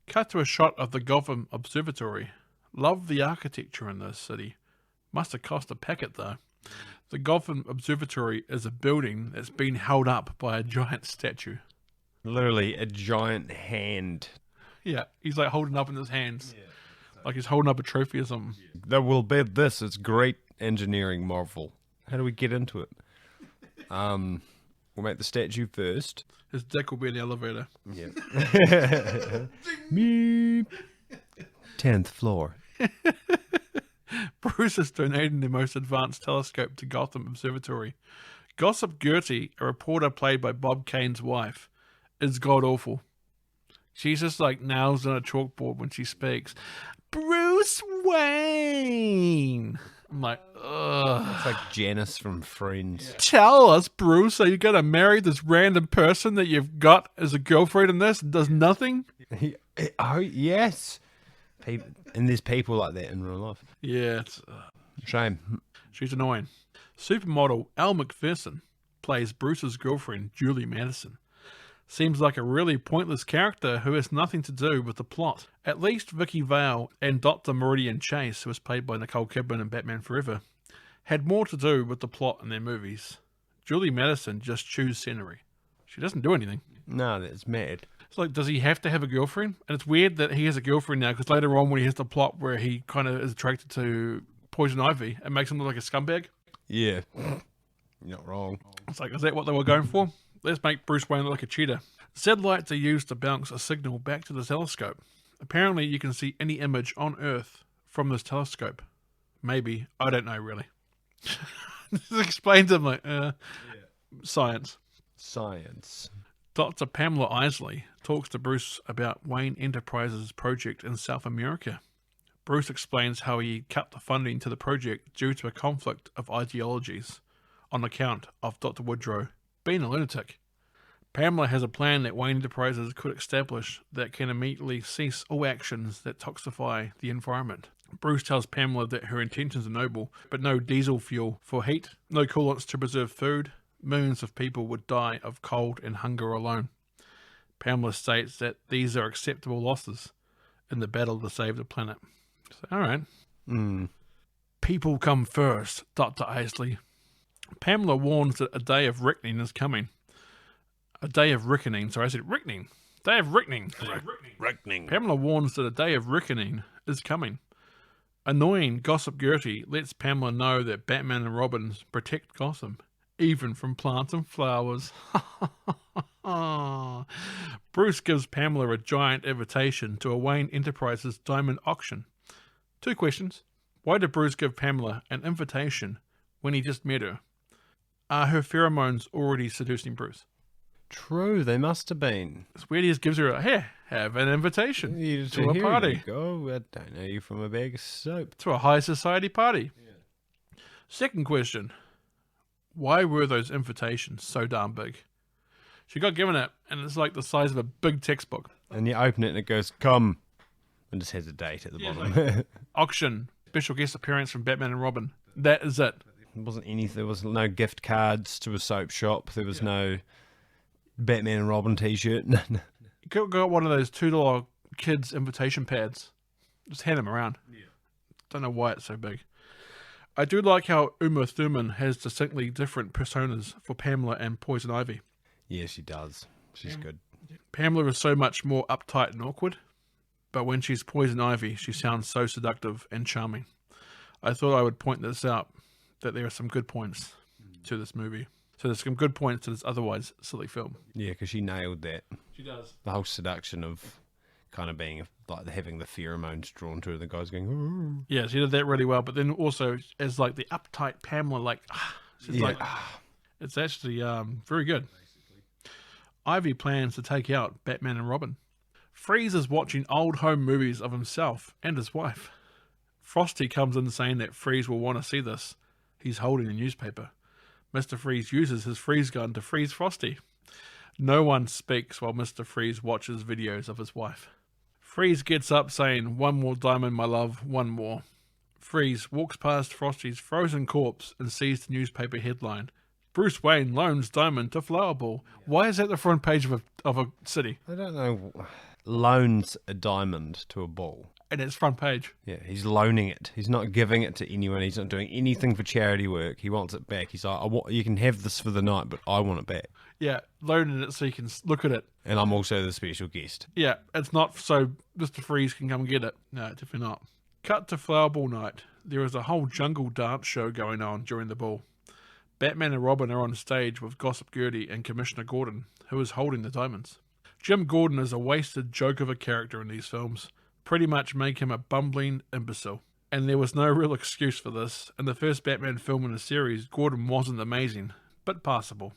Cut to a shot of the Gotham Observatory. Love the architecture in this city. Must have cost a packet though. The Gotham Observatory is a building that's been held up by a giant statue. Literally a giant hand. Yeah, he's like holding up in his hands. Yeah, like he's holding up a trophy or something. There will be this. It's great engineering marvel. How do we get into it? We'll make the statue first. His dick will be in the elevator. Yeah. Meep. 10th floor. Bruce is donating the most advanced telescope to Gotham Observatory. Gossip Gertie, a reporter played by Bob Kane's wife, is god-awful. She's just like nails on a chalkboard when she speaks. Bruce Wayne! I'm like, ugh. It's like Janice from Friends. Yeah. Tell us, Bruce, are you going to marry this random person that you've got as a girlfriend in this and does nothing? Oh, yes. And there's people like that in real life. Yeah, it's shame. She's annoying. Supermodel Elle Macpherson plays Bruce's girlfriend, Julie Madison. Seems like a really pointless character who has nothing to do with the plot. At least Vicky Vale and Dr. Meridian Chase, who was played by Nicole Kidman in Batman Forever, had more to do with the plot in their movies. Julie Madison just chews scenery. She doesn't do anything. No, that's mad. It's like, does he have to have a girlfriend? And it's weird that he has a girlfriend now, because later on when he has the plot where he kind of is attracted to Poison Ivy, it makes him look like a scumbag. Yeah. You're not wrong. It's like, is that what they were going for? Let's make Bruce Wayne look like a cheater. Satellites are used to bounce a signal back to the telescope. Apparently you can see any image on Earth from this telescope. Maybe. I don't know, really. Just explain to them, like, science. Science. Dr. Pamela Isley talks to Bruce about Wayne Enterprises' project in South America. Bruce explains how he cut the funding to the project due to a conflict of ideologies on account of Dr. Woodrow being a lunatic. Pamela has a plan that Wayne Enterprises could establish that can immediately cease all actions that toxify the environment. Bruce tells Pamela that her intentions are noble, but no diesel fuel for heat, no coolants to preserve food. Millions of people would die of cold and hunger alone. Pamela states that these are acceptable losses in the battle to save the planet. So, all right. People come first, Dr. Isley. Pamela warns that a day of reckoning is coming. A day of reckoning. Sorry, I said reckoning. Day of reckoning. Reckoning. Pamela warns that a day of reckoning is coming. Annoying Gossip Gertie lets Pamela know that Batman and Robin protect Gotham, even from plants and flowers. Bruce gives Pamela a giant invitation to a Wayne Enterprises diamond auction. 2 questions. Why did Bruce give Pamela an invitation when he just met her? Are her pheromones already seducing Bruce? True, they must have been. It's weird he just gives her a, here, have an invitation to a Here party. you go. I don't know you from a bag of soap. To a high society party. Yeah. Second question. Why were those invitations so darn big? She got given it, and it's like the size of a big textbook. And you open it and it goes, come. And just has a date at the bottom. It Auction. Special guest appearance from Batman and Robin. That is it. wasn't anything. There was no gift cards to a soap shop. There was no Batman and Robin t-shirt. You got one of those $2 kids invitation pads. Just hand them around. Yeah. Don't know why it's so big. I do like how Uma Thurman has distinctly different personas for Pamela and Poison Ivy. Yeah, she does. She's good. Pamela is so much more uptight and awkward, but when she's Poison Ivy, she sounds so seductive and charming. I thought I would point this out, that there are some good points to this movie. So there's some good points to this otherwise silly film. Yeah, because she nailed that. She does. The whole seduction of kind of being like having the pheromones drawn to her. The guy's going, ooh. Yeah, she did that really well. But then also as like the uptight Pamela, like, she's like, it's actually very good. Ivy plans to take out Batman and Robin. Freeze is watching old home movies of himself and his wife. Frosty comes in saying that Freeze will want to see this. He's holding a newspaper. Mr. Freeze uses his freeze gun to freeze Frosty. No one speaks while Mr. Freeze watches videos of his wife. Freeze gets up saying, "One more diamond, my love, one more." Freeze walks past Frosty's frozen corpse and sees the newspaper headline, "Bruce Wayne loans diamond to Flowerball." Why is that the front page of a city? I don't know. Loans a diamond to a ball. And it's front page. Yeah, he's loaning it. He's not giving it to anyone. He's not doing anything for charity work. He wants it back. He's like, you can have this for the night, but I want it back. Yeah, loaning it so you can look at it. And I'm also the special guest. Yeah, it's not so Mr. Freeze can come get it. No, definitely not. Cut to Flowerball night. There is a whole jungle dance show going on during the ball. Batman and Robin are on stage with Gossip Gertie and Commissioner Gordon, who is holding the diamonds. Jim Gordon is a wasted joke of a character in these films. Pretty much make him a bumbling imbecile. And there was no real excuse for this. In the first Batman film in the series, Gordon wasn't amazing, but passable.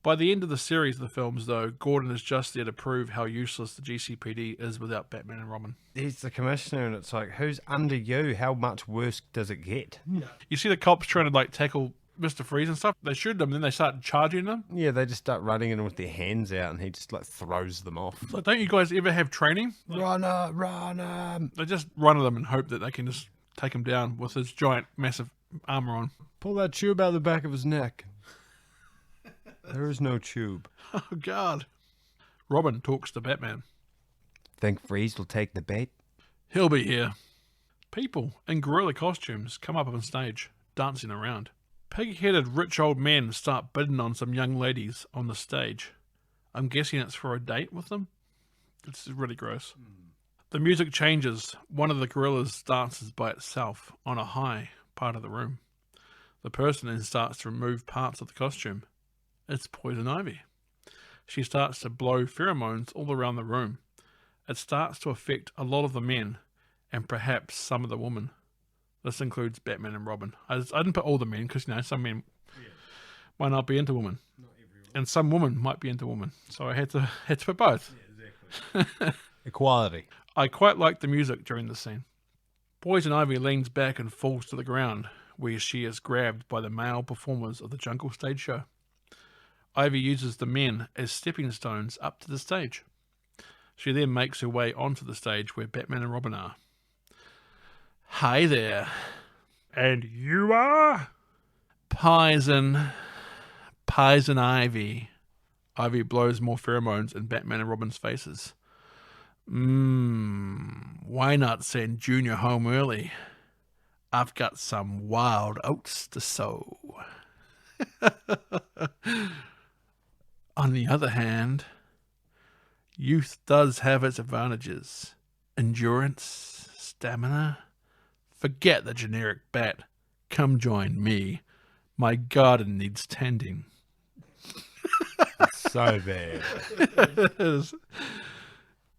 By the end of the series of the films, though, Gordon is just there to prove how useless the GCPD is without Batman and Robin. He's the commissioner, and it's like, who's under you? How much worse does it get? Yeah. You see the cops trying to tackle Mr. Freeze and stuff. They shoot them, then they start charging them. Yeah, they just start running in with their hands out, and he just throws them off. Don't you guys ever have training? Run. They just run at them and hope that they can just take him down with his giant, massive armor on. Pull that tube out of the back of his neck. There is no tube. Oh, God. Robin talks to Batman. Think Freeze will take the bait? He'll be here. People in gorilla costumes come up on stage, dancing around. Pig-headed rich old men start bidding on some young ladies on the stage. I'm guessing it's for a date with them. It's really gross. The music changes. One of the gorillas dances by itself on a high part of the room. The person then starts to remove parts of the costume. It's Poison Ivy. She starts to blow pheromones all around the room. It starts to affect a lot of the men and perhaps some of the women. This includes Batman and Robin. I didn't put all the men because, some men might not be into women. And some women might be into women. So I had to put both. Yeah, exactly. Equality. I quite like the music during the scene. Poison Ivy leans back and falls to the ground, where she is grabbed by the male performers of the Jungle Stage Show. Ivy uses the men as stepping stones up to the stage. She then makes her way onto the stage where Batman and Robin are. Hi there. And you are? Poison Ivy. Ivy blows more pheromones in Batman and Robin's faces. Why not send Junior home early? I've got some wild oats to sow. On the other hand, youth does have its advantages. Endurance, stamina. Forget the generic bat. Come join me. My garden needs tending. So bad. It is.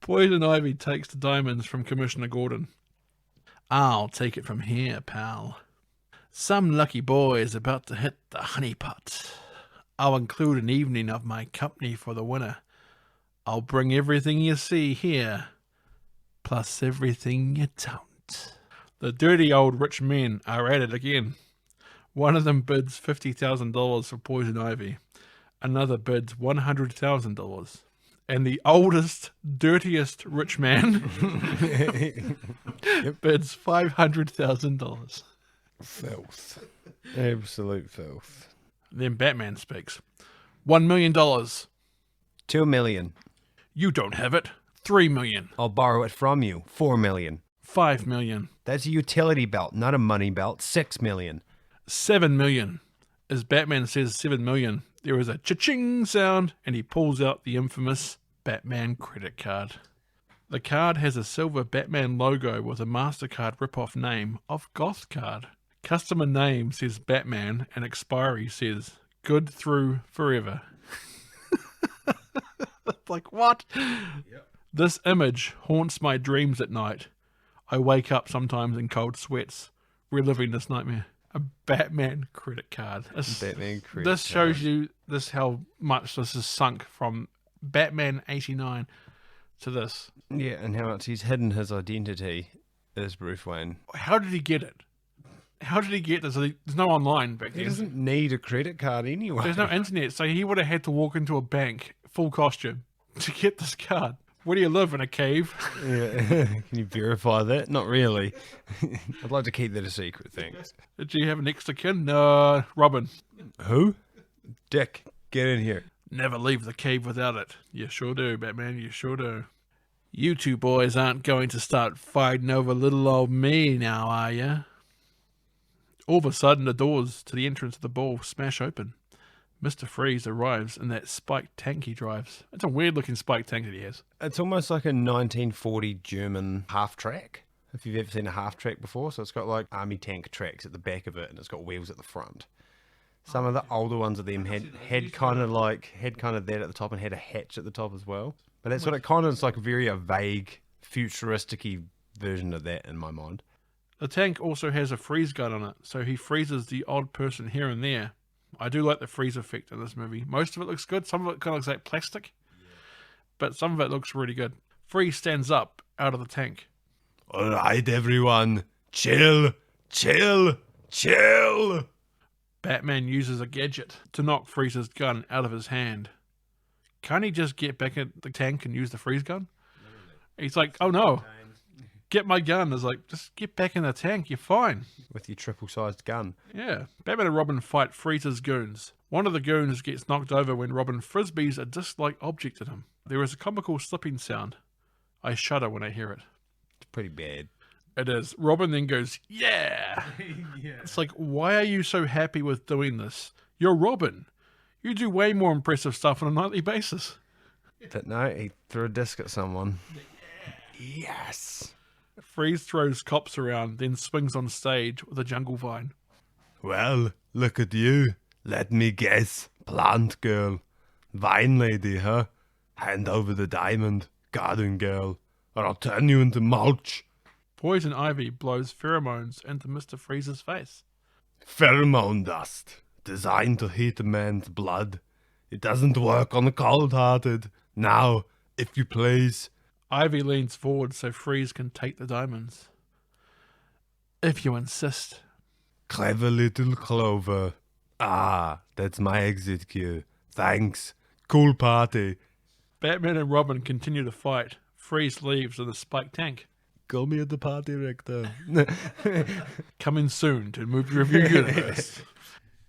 Poison Ivy takes the diamonds from Commissioner Gordon. I'll take it from here, pal. Some lucky boy is about to hit the honeypot. I'll include an evening of my company for the winner. I'll bring everything you see here, plus everything you don't. The dirty old rich men are at it again. One of them bids $50,000 for Poison Ivy. Another bids $100,000. And the oldest, dirtiest rich man bids $500,000. Filth. Absolute filth. Then Batman speaks. $1 million. $2 million. You don't have it. $3 million. I'll borrow it from you. $4 million. $5 million. That's a utility belt, not a money belt. $6 million. $7 million. As Batman says $7 million, there is a cha-ching sound, and he pulls out the infamous Batman credit card. The card has a silver Batman logo with a MasterCard rip-off name of Goth Card. Customer name says Batman, and expiry says good through forever. Like, what? Yep. This image haunts my dreams at night. I wake up sometimes in cold sweats, reliving this nightmare. A Batman credit card. Batman credit This card. shows you how much this is sunk from Batman 89 to this. Yeah, and how much he's hidden his identity as Bruce Wayne. How did he get it? How did he get this? There's no online back He then. doesn't need a credit card anyway. There's no internet, so he would have had to walk into a bank, full costume, to get this card. Where do you live? In a cave? Yeah. Can you verify that? Not really. I'd like to keep that a secret, thanks. Did you have an extra kin? No, Robin. Who? Dick, get in here. Never leave the cave without it. You sure do, Batman, you sure do. You two boys aren't going to start fighting over little old me now, are you? All of a sudden, the doors to the entrance of the ball smash open. Mr. Freeze arrives in that spiked tank he drives. It's a weird-looking spiked tank that he has. It's almost like a 1940 German half-track, if you've ever seen a half-track before. So it's got like army tank tracks at the back of it, and it's got wheels at the front. Some of the older ones of them had kind of that at the top and had a hatch at the top as well. But that's what it kind of is, like a very vague, futuristic-y version of that in my mind. The tank also has a freeze gun on it, so he freezes the odd person here and there. I do like the freeze effect in this movie. Most of it looks good. Some of it kind of looks like plastic. But some of it looks really good. Freeze stands up out of the tank. All right, everyone. Chill, chill, chill. Batman uses a gadget to knock Freeze's gun out of his hand. Can't he just get back at the tank and use the freeze gun? He's like, oh no, get my gun. It's like, just get back in the tank, you're fine. With your triple-sized gun. Yeah. Batman and Robin fight Freeze's goons. One of the goons gets knocked over when Robin frisbees a disc-like object at him. There is a comical slipping sound. I shudder when I hear it. It's pretty bad. It is. Robin then goes, yeah. It's like, why are you so happy with doing this? You're Robin. You do way more impressive stuff on a nightly basis. But no, he threw a disc at someone. Yes. Freeze throws cops around, then swings on stage with a jungle vine. Well, look at you. Let me guess. Plant girl. Vine lady, huh? Hand over the diamond, garden girl, or I'll turn you into mulch. Poison Ivy blows pheromones into Mr. Freeze's face. Pheromone dust. Designed to heat a man's blood. It doesn't work on the cold-hearted. Now, if you please. Ivy leans forward so Freeze can take the diamonds. If you insist. Clever little Clover. Ah, that's my exit cue. Thanks. Cool party. Batman and Robin continue to fight. Freeze leaves in a spiked tank. Call me at the party, Rector. Coming soon to Movie Review Universe.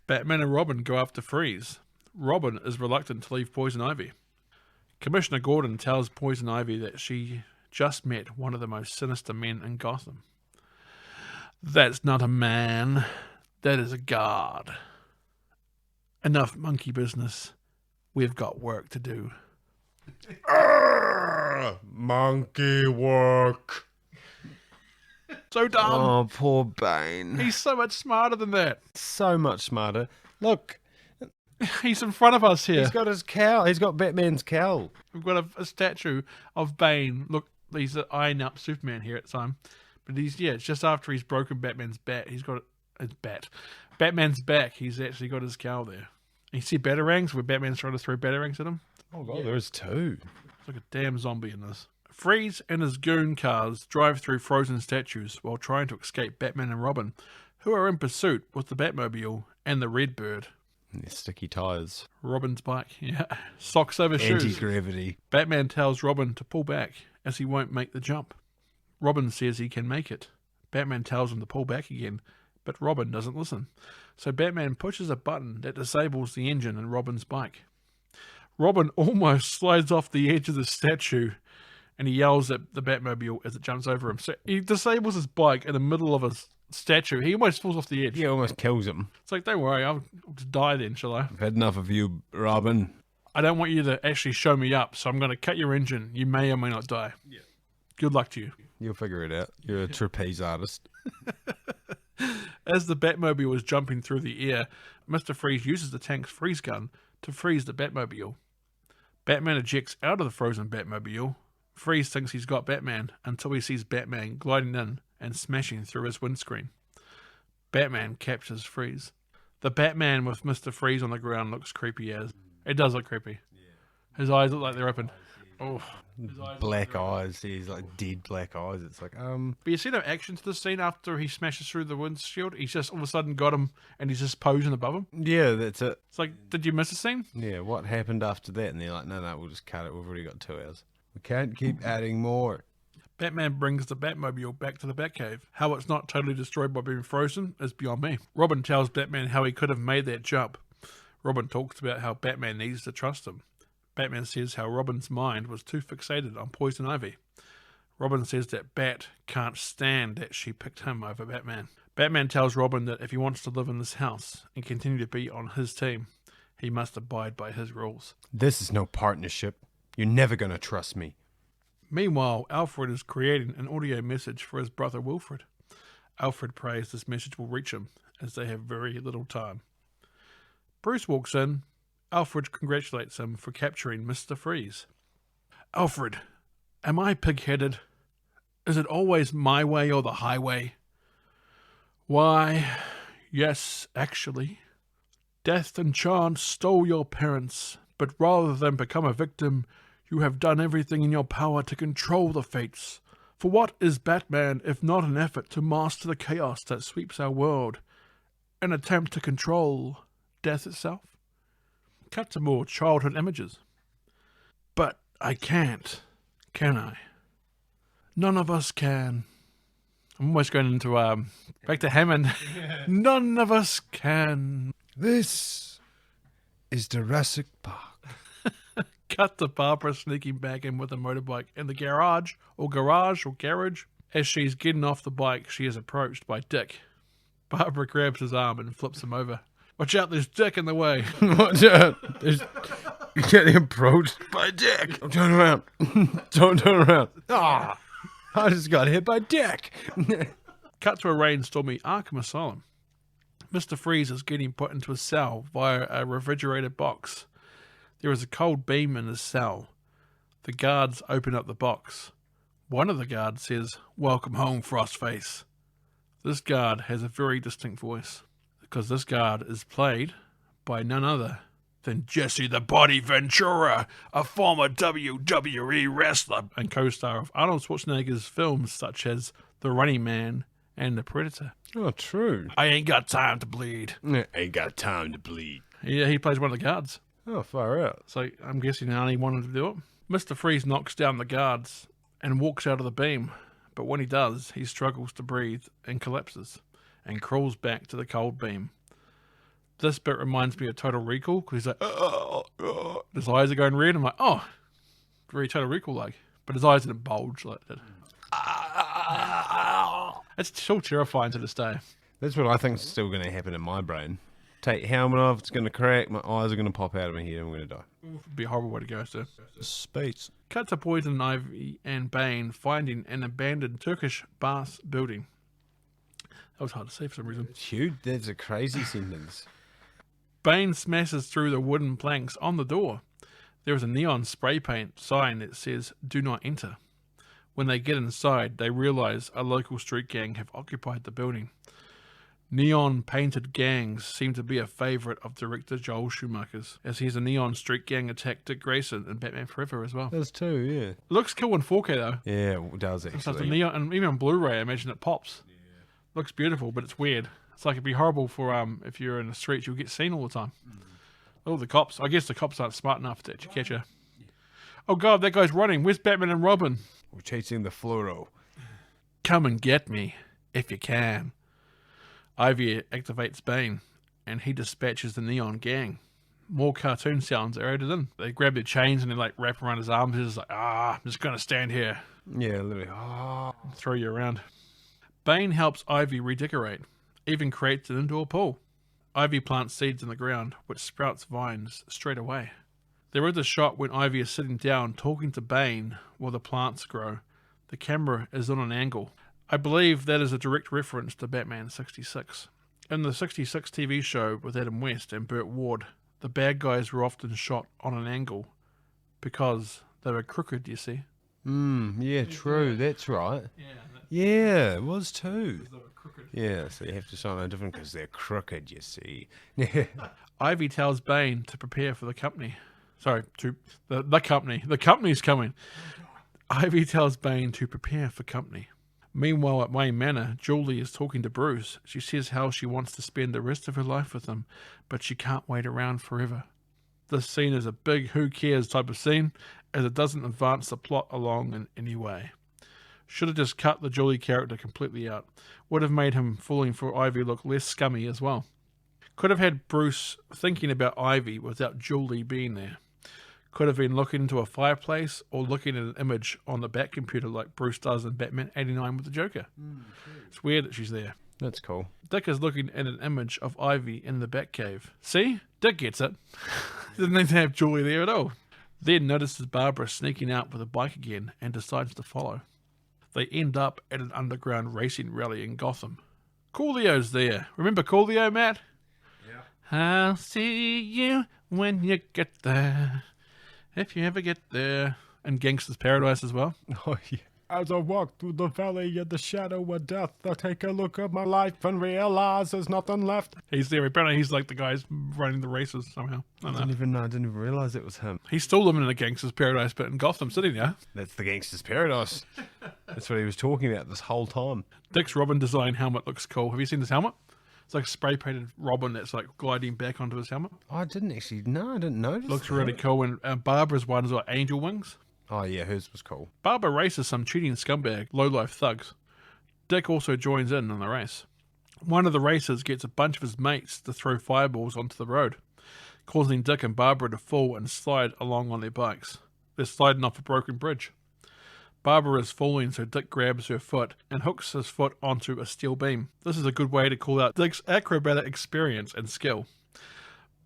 Batman and Robin go after Freeze. Robin is reluctant to leave Poison Ivy. Commissioner Gordon tells Poison Ivy that she just met one of the most sinister men in Gotham. That's not a man. That is a god. Enough monkey business. We've got work to do. Monkey work. So dumb. Oh, poor Bane. He's so much smarter than that. So much smarter. Look, He's in front of us here. he's got his cowl. He's got Batman's cowl. We've got a statue of Bane. Look, he's eyeing up Superman here at the time. But it's just after he's broken Batman's bat. He's got his bat. Batman's back. He's actually got his cowl there. You see batarangs where Batman's trying to throw batarangs at him? Oh, God, there's two. It's like a damn zombie in this. Freeze and his goon cars drive through frozen statues while trying to escape Batman and Robin, who are in pursuit with the Batmobile and the Red Bird. And their sticky tires. Robin's bike, socks over shoes. Anti-gravity. Batman tells Robin to pull back as he won't make the jump. Robin says he can make it. Batman tells him to pull back again, but Robin doesn't listen. So Batman pushes a button that disables the engine in Robin's bike. Robin almost slides off the edge of the statue, and he yells at the Batmobile as it jumps over him. So he disables his bike in the middle of a statue. He almost falls off the edge. Yeah, almost kills him. It's like, don't worry, I'll just die then, shall I? I've had enough of you, Robin. I don't want you to actually show me up, so I'm going to cut your engine. You may or may not die. Yeah. Good luck to you. You'll figure it out. You're a trapeze artist. As the Batmobile is jumping through the air, Mr. Freeze uses the tank's freeze gun to freeze the Batmobile. Batman ejects out of the frozen Batmobile. Freeze thinks he's got Batman until he sees Batman gliding in and smashing through his windscreen. Batman captures Freeze. The Batman with Mr. Freeze on the ground looks creepy as. It does look creepy. His eyes look like they're open. Oh, Black eyes. He's like dead black eyes. It's like, But you see no action to the scene after he smashes through the windshield? He's just all of a sudden got him and he's just posing above him. Yeah, that's it. It's like, did you miss a scene? Yeah, what happened after that? And they're like, no, we'll just cut it. We've already got 2 hours. We can't keep adding more. Batman brings the Batmobile back to the Batcave. How it's not totally destroyed by being frozen is beyond me. Robin tells Batman how he could have made that jump. Robin talks about how Batman needs to trust him. Batman says how Robin's mind was too fixated on Poison Ivy. Robin says that Bat can't stand that she picked him over Batman. Batman tells Robin that if he wants to live in this house and continue to be on his team, he must abide by his rules. This is no partnership. You're never going to trust me. Meanwhile, Alfred is creating an audio message for his brother Wilfred. Alfred prays this message will reach him, as they have very little time. Bruce walks in. Alfred congratulates him for capturing Mr. Freeze. Alfred, am I pig-headed? Is it always my way or the highway? Why, yes, actually. Death and chance stole your parents, but rather than become a victim, you have done everything in your power to control the fates. For what is Batman if not an effort to master the chaos that sweeps our world? An attempt to control death itself? Cut to more childhood images. But I can't, can I? None of us can. I'm almost going into, back to Hammond. None of us can. This is Jurassic Park. Cut to Barbara sneaking back in with a motorbike in the garage. As she's getting off the bike, she is approached by Dick. Barbara grabs his arm and flips him over. Watch out, there's Dick in the way. Watch out. You're getting approached by Dick. Don't turn around. Don't turn around. Ah, I just got hit by Dick. Cut to a rainstormy Arkham Asylum. Mr. Freeze is getting put into a cell via a refrigerated box. There is a cold beam in his cell. The guards open up the box. One of the guards says, "Welcome home, Frostface." This guard has a very distinct voice, because this guard is played by none other than Jesse the Body Ventura, a former WWE wrestler and co-star of Arnold Schwarzenegger's films such as The Running Man and The Predator. Oh, true. I ain't got time to bleed. Ain't got time to bleed. Yeah, he plays one of the guards. Oh, far out. So I'm guessing Arnie wanted to do it. Mr. Freeze knocks down the guards and walks out of the beam. But when he does, he struggles to breathe and collapses and crawls back to the cold beam. This bit reminds me of Total Recall because he's like, his eyes are going red. I'm like, oh, very Total Recall like. But his eyes didn't bulge like that. It's still terrifying to this day. That's what I think is still going to happen in my brain. take your helmet off. It's going to crack. My eyes are going to pop out of my head. I'm going to die. It'd be a horrible way to go, sir. Space. Cut to Poison Ivy and Bane finding an abandoned Turkish bath building. That was hard to say for some reason. Huge. That's a crazy sentence. Bane smashes through the wooden planks on the door. There is a neon spray paint sign that says, "Do not enter." When they get inside, they realize a local street gang have occupied the building. Neon-painted gangs seem to be a favorite of director Joel Schumacher's, as he's a neon street gang attacked Dick Grayson in Batman Forever as well. There's two, yeah. It looks cool in 4K though. Yeah, it does It's like actually. the neon, and even on Blu-ray, I imagine it pops. Yeah. Looks beautiful, but it's weird. It's like it'd be horrible for if you're in the streets, you'll get seen all the time. Oh, the cops. I guess the cops aren't smart enough to actually catch you. Oh God, that guy's running. Where's Batman and Robin? We're chasing the fluoro. Come and get me, if you can. Ivy activates Bane, and he dispatches the Neon Gang. More cartoon sounds are added in. They grab their chains and they like wrap around his arms. He's just like, I'm just going to stand here. Yeah, literally. Oh. Throw you around. Bane helps Ivy redecorate, even creates an indoor pool. Ivy plants seeds in the ground, which sprouts vines straight away. There is a shot when Ivy is sitting down talking to Bane while the plants grow. The camera is on an angle. I believe that is a direct reference to Batman 66. In the 66 TV show with Adam West and Burt Ward, the bad guys were often shot on an angle because they were crooked, you see. Yeah, true. That's right. Yeah, it was too. Yeah, so you have to sign a different because they're crooked, you see. Ivy tells Bane to prepare for the company. Sorry, to the company. The company's coming. Ivy tells Bane to prepare for company. Meanwhile, at Wayne Manor, Julie is talking to Bruce. She says how she wants to spend the rest of her life with him, but she can't wait around forever. This scene is a big who cares type of scene, as it doesn't advance the plot along in any way. Should have just cut the Julie character completely out. Would have made him falling for Ivy look less scummy as well. Could have had Bruce thinking about Ivy without Julie being there. Could have been looking into a fireplace or looking at an image on the Bat computer like Bruce does in Batman 89 with the Joker. It's weird that she's there. That's cool. Dick is looking at an image of Ivy in the Batcave. See? Dick gets it. Didn't need to have Julie there at all. Then notices Barbara sneaking out with a bike again and decides to follow. They end up at an underground racing rally in Gotham. Coolio's there. Remember Coolio, Matt? Yeah. I'll see you when you get there. If you ever get there. And Gangster's Paradise as well. Oh, yeah. As I walk through the valley of the shadow of death, I take a look at my life and realize there's nothing left. He's there. Apparently he's like the guys running the races somehow. I don't know. I didn't even realize it was him. He's still living in a Gangster's Paradise, but in Gotham City now. That's the gangster's paradise. That's what he was talking about this whole time. Dick's Robin design helmet looks cool. Have you seen this helmet? It's like a spray painted Robin that's like gliding back onto his helmet. I didn't notice. Looks really cool. And Barbara's one's like angel wings. Oh, yeah, hers was cool. Barbara races some cheating scumbag, low-life thugs. Dick also joins in on the race. One of the racers gets a bunch of his mates to throw fireballs onto the road, causing Dick and Barbara to fall and slide along on their bikes. They're sliding off a broken bridge. Barbara is falling, so Dick grabs her foot and hooks his foot onto a steel beam. This is a good way to call out Dick's acrobatic experience and skill.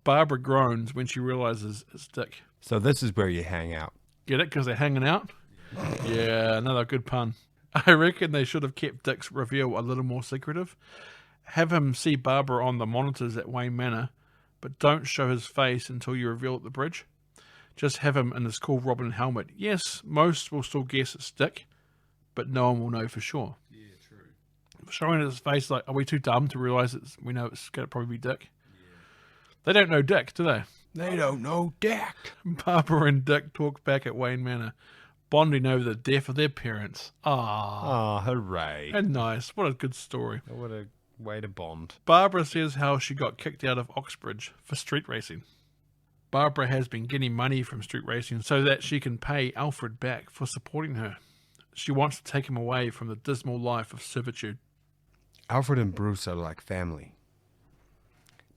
Barbara groans when she realizes it's Dick. So this is where you hang out. Get it? Because they're hanging out? Yeah, another good pun. I reckon they should have kept Dick's reveal a little more secretive. Have him see Barbara on the monitors at Wayne Manor, but don't show his face until you reveal at the bridge. Just have him in this cool Robin helmet. Yes, most will still guess it's Dick, but no one will know for sure. Yeah, true. Showing his face, like, are we too dumb to realise we know it's going to probably be Dick? Yeah. They don't know Dick, do they? They don't know Dick. Barbara and Dick talk back at Wayne Manor, bonding over the death of their parents. Ah, hooray. And nice. What a good story. What a way to bond. Barbara says how she got kicked out of Oxbridge for street racing. Barbara has been getting money from street racing so that she can pay Alfred back for supporting her. She wants to take him away from the dismal life of servitude. Alfred and Bruce are like family.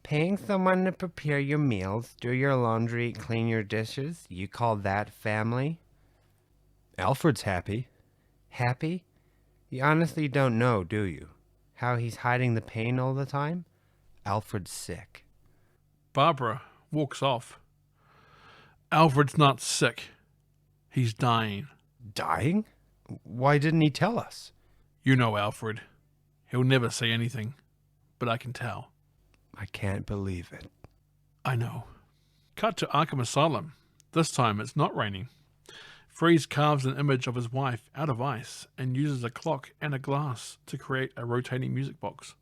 Paying someone to prepare your meals, do your laundry, clean your dishes, you call that family? Alfred's happy. Happy? You honestly don't know, do you? How he's hiding the pain all the time? Alfred's sick. Barbara walks off. Alfred's not sick. He's dying. Dying? Why didn't he tell us? You know Alfred. He'll never say anything, but I can tell. I can't believe it. I know. Cut to Arkham Asylum. This time it's not raining. Freeze carves an image of his wife out of ice and uses a clock and a glass to create a rotating music box.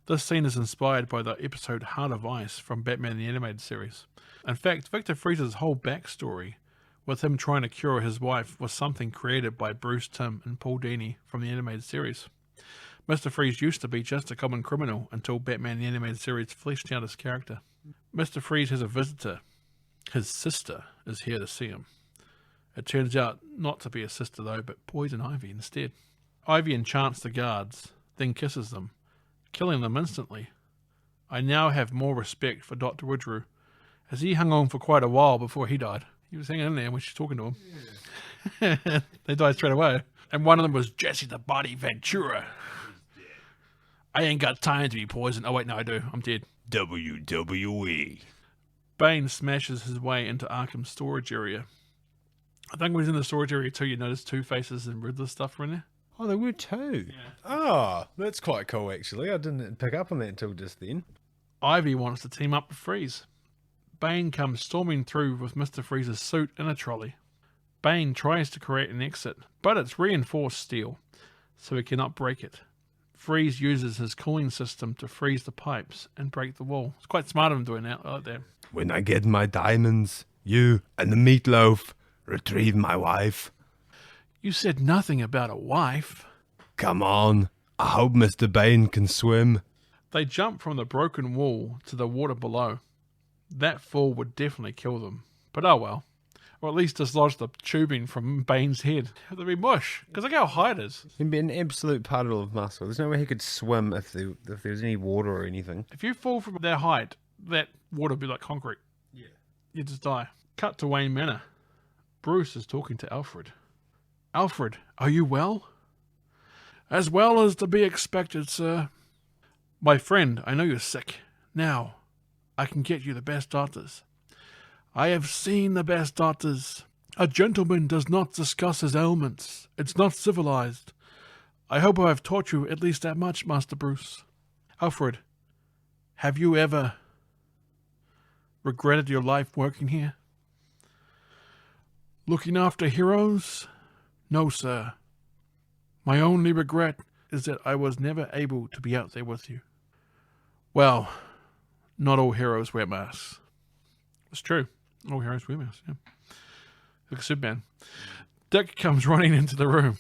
This scene is inspired by the episode Heart of Ice from Batman the Animated Series. In fact, Victor Freeze's whole backstory with him trying to cure his wife was something created by Bruce Timm and Paul Dini from the animated series. Mr. Freeze used to be just a common criminal until Batman the Animated Series fleshed out his character. Mr. Freeze has a visitor. His sister is here to see him. It turns out not to be a sister though, but Poison Ivy instead. Ivy enchants the guards, then kisses them, killing them instantly. I now have more respect for Dr. Woodrue, as he hung on for quite a while before he died. He was hanging in there when she's talking to him. Yeah. They died straight away. And one of them was Jesse the Body Ventura. I ain't got time to be poisoned. Oh wait, no I do. I'm dead. WWE. Bane smashes his way into Arkham's storage area. I think when he's in the storage area too, you notice Two-Faces and Riddler stuff were in there. Oh, there were two. Yeah. Oh, that's quite cool, actually. I didn't pick up on that until just then. Ivy wants to team up with Freeze. Bane comes storming through with Mr. Freeze's suit in a trolley. Bane tries to create an exit, but it's reinforced steel, so he cannot break it. Freeze uses his cooling system to freeze the pipes and break the wall. It's quite smart of him doing that. I like that. When I get my diamonds, you and the meatloaf retrieve my wife. You said nothing about a wife. Come on. I hope Mr. Bane can swim. They jump from the broken wall to the water below. That fall would definitely kill them. But oh well. Or at least dislodge the tubing from Bane's head. They'd be mush. Because look how high it is. He'd be an absolute puddle of muscle. There's no way he could swim if there was any water or anything. If you fall from that height, that water would be like concrete. Yeah. You'd just die. Cut to Wayne Manor. Bruce is talking to Alfred. Alfred, are you well? As well as to be expected, sir. My friend, I know you're sick. Now, I can get you the best doctors. I have seen the best doctors. A gentleman does not discuss his ailments. It's not civilized. I hope I have taught you at least that much, Master Bruce. Alfred, have you ever regretted your life working here? Looking after heroes? No, sir. My only regret is that I was never able to be out there with you. Well, not all heroes wear masks. It's true. All heroes wear masks, yeah. Look at Superman. Dick comes running into the room.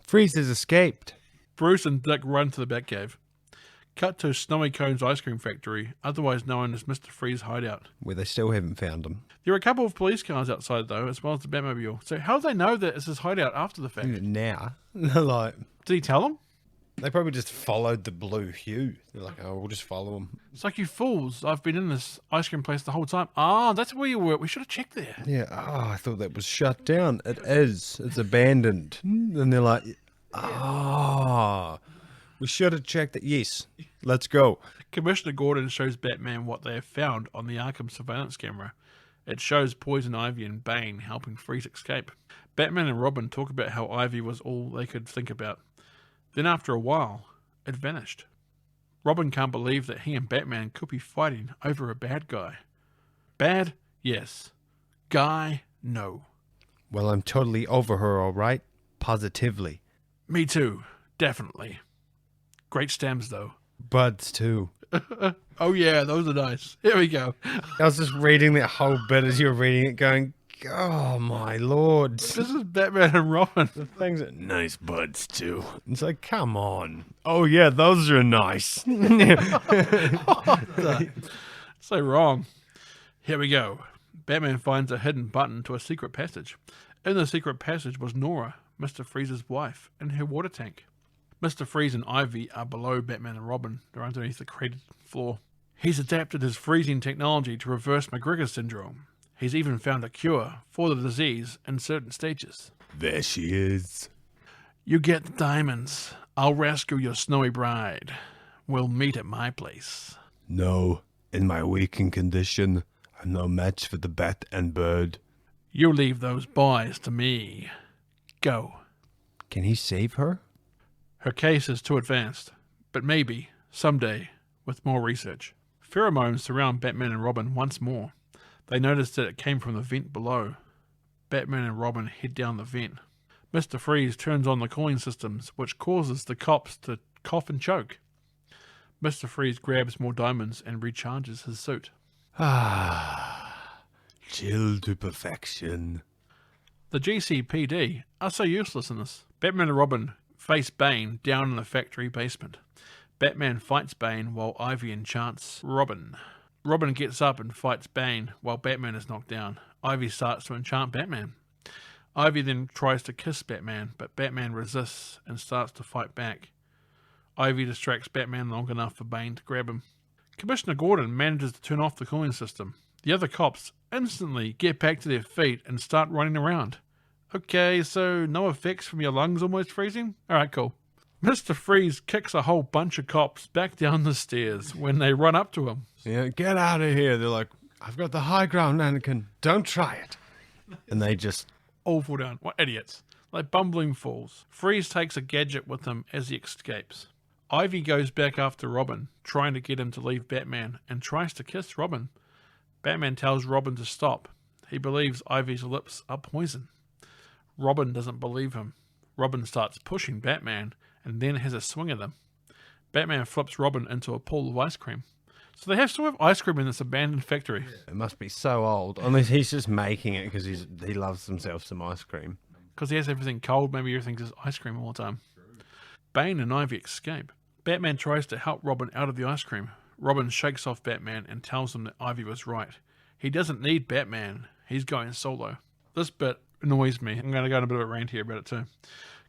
Freeze has escaped. Bruce and Dick run to the Batcave. Cut to Snowy Cone's ice cream factory, otherwise known as Mr. Freeze's hideout. Where they still haven't found him. There are a couple of police cars outside, though, as well as the Batmobile. So how do they know that it's his hideout after the fact? Now. Like, Did he tell them? they probably just followed the blue hue. They're like, oh, we'll just follow him. It's like, you fools, I've been in this ice cream place the whole time. Ah, that's where you were. We should have checked there. Yeah, oh, I thought that was shut down. It is. It's abandoned. And they're like, oh, we should have checked it. Yes, let's go. Commissioner Gordon shows Batman what they have found on the Arkham surveillance camera. It shows Poison Ivy and Bane helping Freeze escape. Batman and Robin talk about how Ivy was all they could think about. Then after a while, it vanished. Robin can't believe that he and Batman could be fighting over a bad guy. Bad? Yes. Guy? No. Well, I'm totally over her, all right? Positively. Me too. Definitely. Great stems, though. Buds, too. Oh yeah, those are nice. Here we go. I was just reading that whole bit as you were reading it going, oh, my lord. This is Batman and Robin. The things are nice buds, too. It's like, come on. Oh, yeah, those are nice. So wrong. Here we go. Batman finds a hidden button to a secret passage. In the secret passage was Nora, Mr. Freeze's wife, in her water tank. Mr. Freeze and Ivy are below Batman and Robin. They're underneath the crated floor. He's adapted his freezing technology to reverse McGregor's syndrome. He's even found a cure for the disease in certain stages. There she is. You get the diamonds. I'll rescue your snowy bride. We'll meet at my place. No, In my weakened condition, I'm no match for the bat and bird. You leave those boys to me. Go. Can he save her? Her case is too advanced, but maybe, someday, with more research. Pheromones surround Batman and Robin once more. They notice that it came from the vent below. Batman and Robin head down the vent. Mr. Freeze turns on the cooling systems, which causes the cops to cough and choke. Mr. Freeze grabs more diamonds and recharges his suit. Chill to perfection. The GCPD are so useless in this. Batman and Robin face Bane down in the factory basement. Batman fights Bane while Ivy enchants Robin. Robin gets up and fights Bane while Batman is knocked down. Ivy starts to enchant Batman. Ivy then tries to kiss Batman, but Batman resists and starts to fight back. Ivy distracts Batman long enough for Bane to grab him. Commissioner Gordon manages to turn off the cooling system. The other cops instantly get back to their feet and start running around. Okay, so no effects from your lungs almost freezing? Alright, cool. Mr. Freeze kicks a whole bunch of cops back down the stairs when they run up to him. Yeah, get out of here. They're like, I've got the high ground, Anakin. Don't try it. And they just... All fall down. What idiots. Like bumbling fools. Freeze takes a gadget with him as he escapes. Ivy goes back after Robin, trying to get him to leave Batman, and tries to kiss Robin. Batman tells Robin to stop. He believes Ivy's lips are poison. Robin doesn't believe him. Robin starts pushing Batman, and then has a swing at him. Batman flips Robin into a pool of ice cream. So they still have ice cream in this abandoned factory. It must be so old. Unless he's just making it because he loves himself some ice cream. Because he has everything cold, maybe everything's just ice cream all the time. Bane and Ivy escape. Batman tries to help Robin out of the ice cream. Robin shakes off Batman and tells him that Ivy was right. He doesn't need Batman. He's going solo. This bit annoys me. I'm going to go on a bit of a rant here about it too.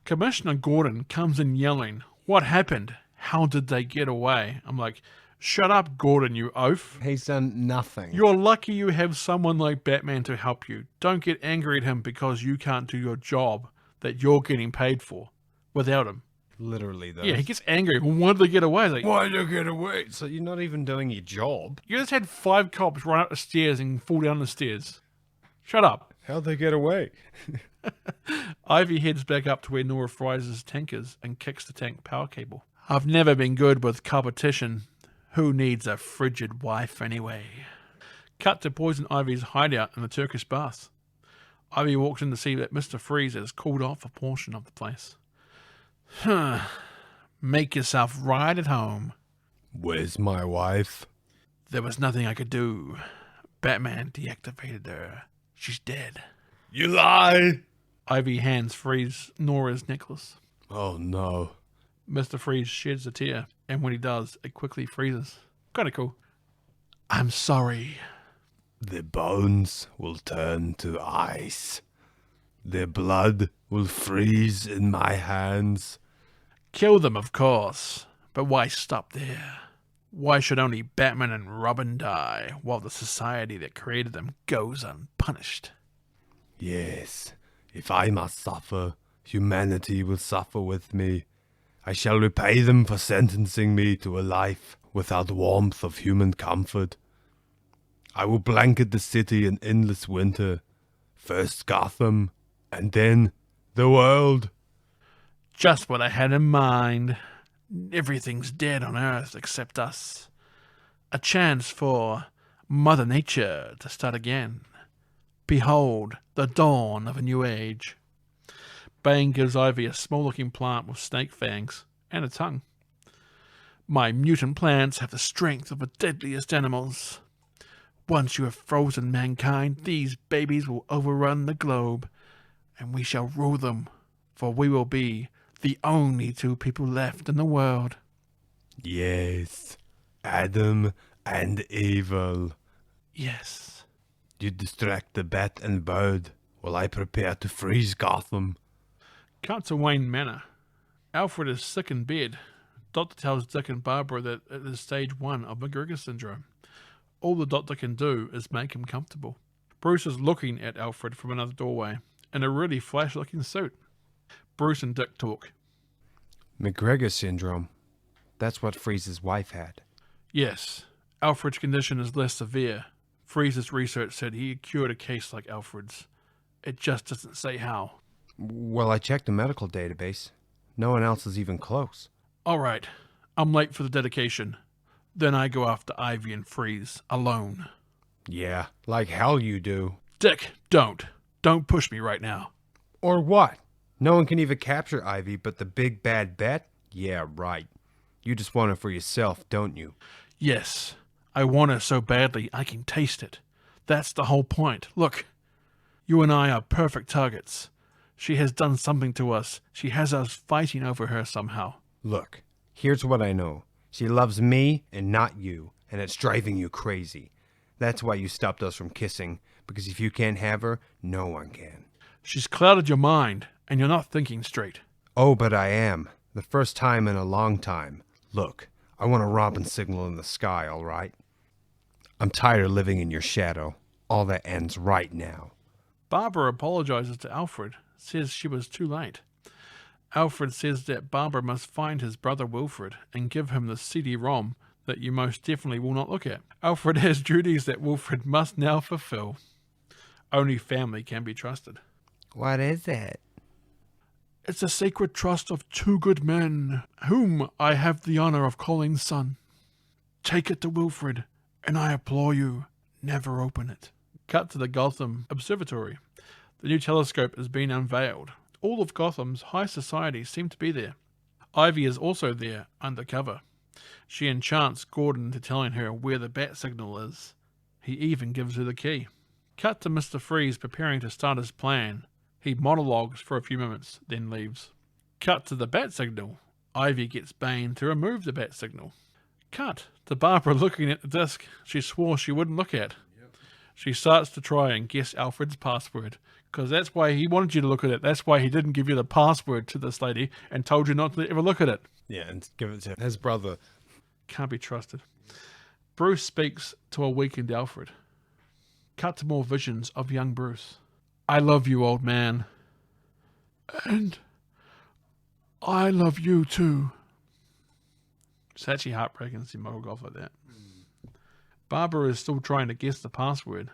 Commissioner Gordon comes in yelling, "What happened? How did they get away?" I'm like, shut up, Gordon, you oaf. He's done nothing. You're lucky you have someone like Batman to help you. Don't get angry at him because you can't do your job that you're getting paid for without him. Literally, though. Yeah, he gets angry. Why did they get away? Like, Why did you get away? So you're not even doing your job. you just had 5 cops run up the stairs and fall down the stairs. Shut up. How'd they get away? Ivy heads back up to where Nora Fries' tank is and kicks the tank power cable. I've never been good with competition. Who needs a frigid wife anyway? Cut to Poison Ivy's hideout in the Turkish bath. Ivy walks in to see that Mr. Freeze has cooled off a portion of the place. Make yourself right at home. Where's my wife? There was nothing I could do. Batman deactivated her. She's dead. You lie! Ivy hands Freeze Nora's necklace. Oh, no. Mr. Freeze sheds a tear, and when he does, it quickly freezes. Kinda cool. I'm sorry. Their bones will turn to ice. Their blood will freeze in my hands. Kill them, of course. But why stop there? Why should only Batman and Robin die, while the society that created them goes unpunished? Yes, if I must suffer, humanity will suffer with me. I shall repay them for sentencing me to a life without warmth of human comfort. I will blanket the city in endless winter. First Gotham, and then the world. Just what I had in mind. Everything's dead on Earth except us. A chance for Mother Nature to start again. Behold, the dawn of a new age. Bane gives Ivy a small-looking plant with snake fangs and a tongue. My mutant plants have the strength of the deadliest animals. Once you have frozen mankind, these babies will overrun the globe, and we shall rule them, for we will be the only 2 people left in the world. Yes, Adam and Evil. Yes. You distract the bat and bird while I prepare to freeze Gotham. Cut to Wayne Manor. Alfred is sick in bed. Doctor tells Dick and Barbara that it is stage 1 of McGregor syndrome. All the doctor can do is make him comfortable. Bruce is looking at Alfred from another doorway in a really flash-looking suit. Bruce and Dick talk. McGregor syndrome. That's what Freeze's wife had. Yes, Alfred's condition is less severe. Freeze's research said he had cured a case like Alfred's. It just doesn't say how. Well, I checked the medical database. No one else is even close. All right, I'm late for the dedication. Then I go after Ivy and Freeze, alone. Yeah, like hell you do. Dick, don't. Don't push me right now. Or what? No one can even capture Ivy but the big bad bat? Yeah, right. You just want it for yourself, don't you? Yes, I want her so badly I can taste it. That's the whole point. Look, you and I are perfect targets. She has done something to us. She has us fighting over her somehow. Look, here's what I know. She loves me and not you, and it's driving you crazy. That's why you stopped us from kissing, because if you can't have her, no one can. She's clouded your mind, and you're not thinking straight. Oh, but I am. The first time in a long time. Look, I want a robin signal in the sky, all right? I'm tired of living in your shadow. All that ends right now. Barbara apologizes to Alfred, says she was too late. Alfred says that Barbara must find his brother Wilfred and give him the CD-ROM that you most definitely will not look at. Alfred has duties that Wilfred must now fulfill. Only family can be trusted. What is it? It's a sacred trust of two good men, whom I have the honor of calling son. Take it to Wilfred, and I implore you, never open it. Cut to the Gotham Observatory. The new telescope has been unveiled. All of Gotham's high society seem to be there. Ivy is also there, undercover. She enchants Gordon into telling her where the bat signal is. He even gives her the key. Cut to Mr. Freeze preparing to start his plan. He monologues for a few minutes, then leaves. Cut to the bat signal. Ivy gets Bane to remove the bat signal. Cut to Barbara looking at the disc she swore she wouldn't look at. She starts to try and guess Alfred's password, because that's why he wanted you to look at it. That's why he didn't give you the password to this lady and told you not to ever look at it. Yeah, and give it to his brother. Can't be trusted. Bruce speaks to a weakened Alfred. Cut to more visions of young Bruce. I love you, old man. And I love you too. It's actually heartbreaking to see Michael go off like that. Barbara is still trying to guess the password.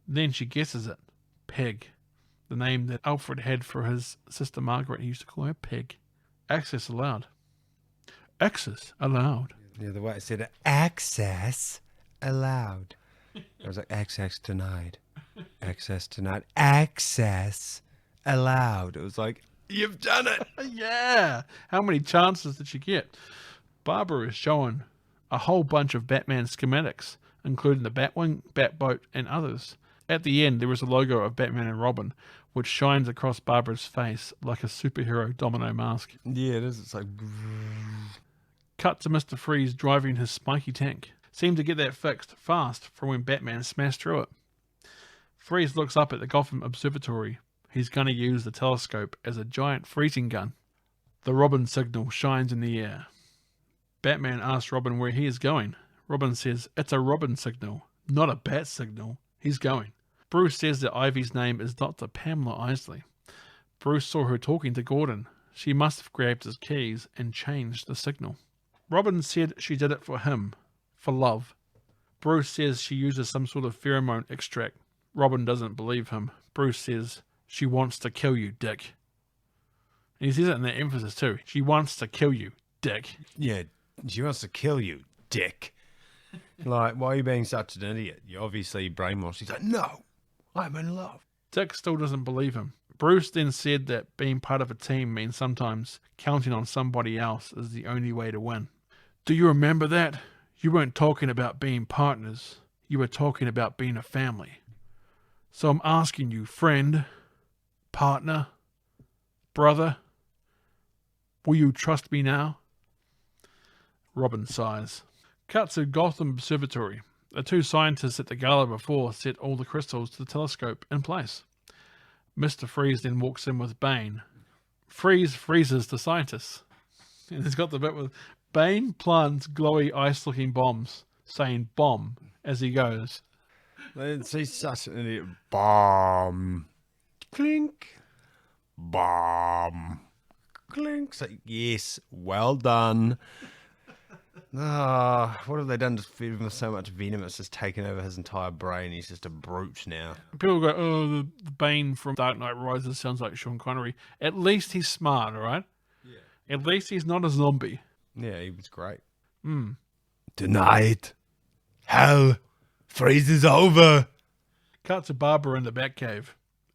Then she guesses it. Peg. The name that Alfred had for his sister Margaret. He used to call her Peg. Access allowed. Access allowed. Yeah, the way I said it, access allowed. I was like, access denied. Access denied. Access allowed. It was like, you've done it. Yeah. How many chances did she get? Barbara is showing a whole bunch of Batman schematics, including the Batwing, Batboat, and others. At the end, there is a logo of Batman and Robin, which shines across Barbara's face like a superhero domino mask. Yeah, it is. It's like... Cut to Mr. Freeze driving his spiky tank. Seemed to get that fixed fast from when Batman smashed through it. Freeze looks up at the Gotham Observatory. He's going to use the telescope as a giant freezing gun. The Robin signal shines in the air. Batman asks Robin where he is going. Robin says, it's a Robin signal, not a bat signal. He's going. Bruce says that Ivy's name is Dr. Pamela Isley. Bruce saw her talking to Gordon. She must have grabbed his keys and changed the signal. Robin said she did it for him, for love. Bruce says she uses some sort of pheromone extract. Robin doesn't believe him. Bruce says, she wants to kill you, Dick. And he says it in that emphasis too. She wants to kill you, Dick. Yeah, she wants to kill you, Dick. Like, why are you being such an idiot? You're obviously brainwashed. He's like, no, I'm in love. Dick still doesn't believe him. Bruce then said that being part of a team means sometimes counting on somebody else is the only way to win. Do you remember that? You weren't talking about being partners. You were talking about being a family. So I'm asking you, friend, partner, brother, will you trust me now? Robin sighs. Cut to Gotham Observatory. The two scientists at the gala before set all the crystals to the telescope in place. Mr. Freeze then walks in with Bane. Freeze freezes the scientists. And he's got the bit with Bane plants glowy ice-looking bombs, saying bomb as he goes. She's such an idiot. Bomb. Clink. Bomb. Clink. It's like, yes, well done. What have they done to feed him with so much venom? It's just taken over his entire brain. He's just a brute now. People go, oh, the Bane from Dark Knight Rises sounds like Sean Connery. At least he's smart, all right? Yeah. At least he's not a zombie. Yeah, he was great. Tonight, hell freezes over. Cut to Barbara in the Batcave.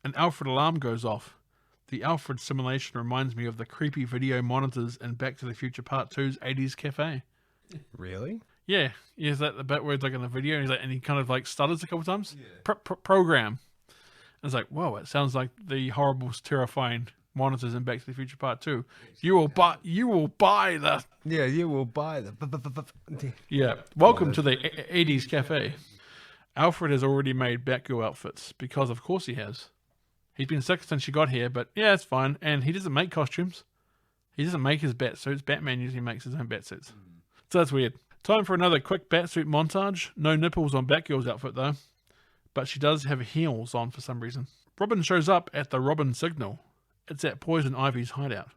An Alfred alarm goes off. The Alfred simulation reminds me of the creepy video monitors in Back to the Future Part 2's 80s cafe. Really? Yeah, is that the bit where it's like in the video and he's like, and he kind of like stutters a couple times? Yeah. Program. And it's like, whoa, it sounds like the horrible, terrifying monitors in Back to the Future Part 2. You will buy the... Yeah, you will buy the... Yeah, welcome to the 80s cafe. Alfred has already made Batgirl outfits, because of course he has. He's been sick since she got here, but yeah, it's fine. And he doesn't make costumes. He doesn't make his bat suits. Batman usually makes his own bat suits. So that's weird. Time for another quick batsuit montage. No nipples on Batgirl's outfit though. But she does have heels on for some reason. Robin shows up at the Robin signal. It's at Poison Ivy's hideout.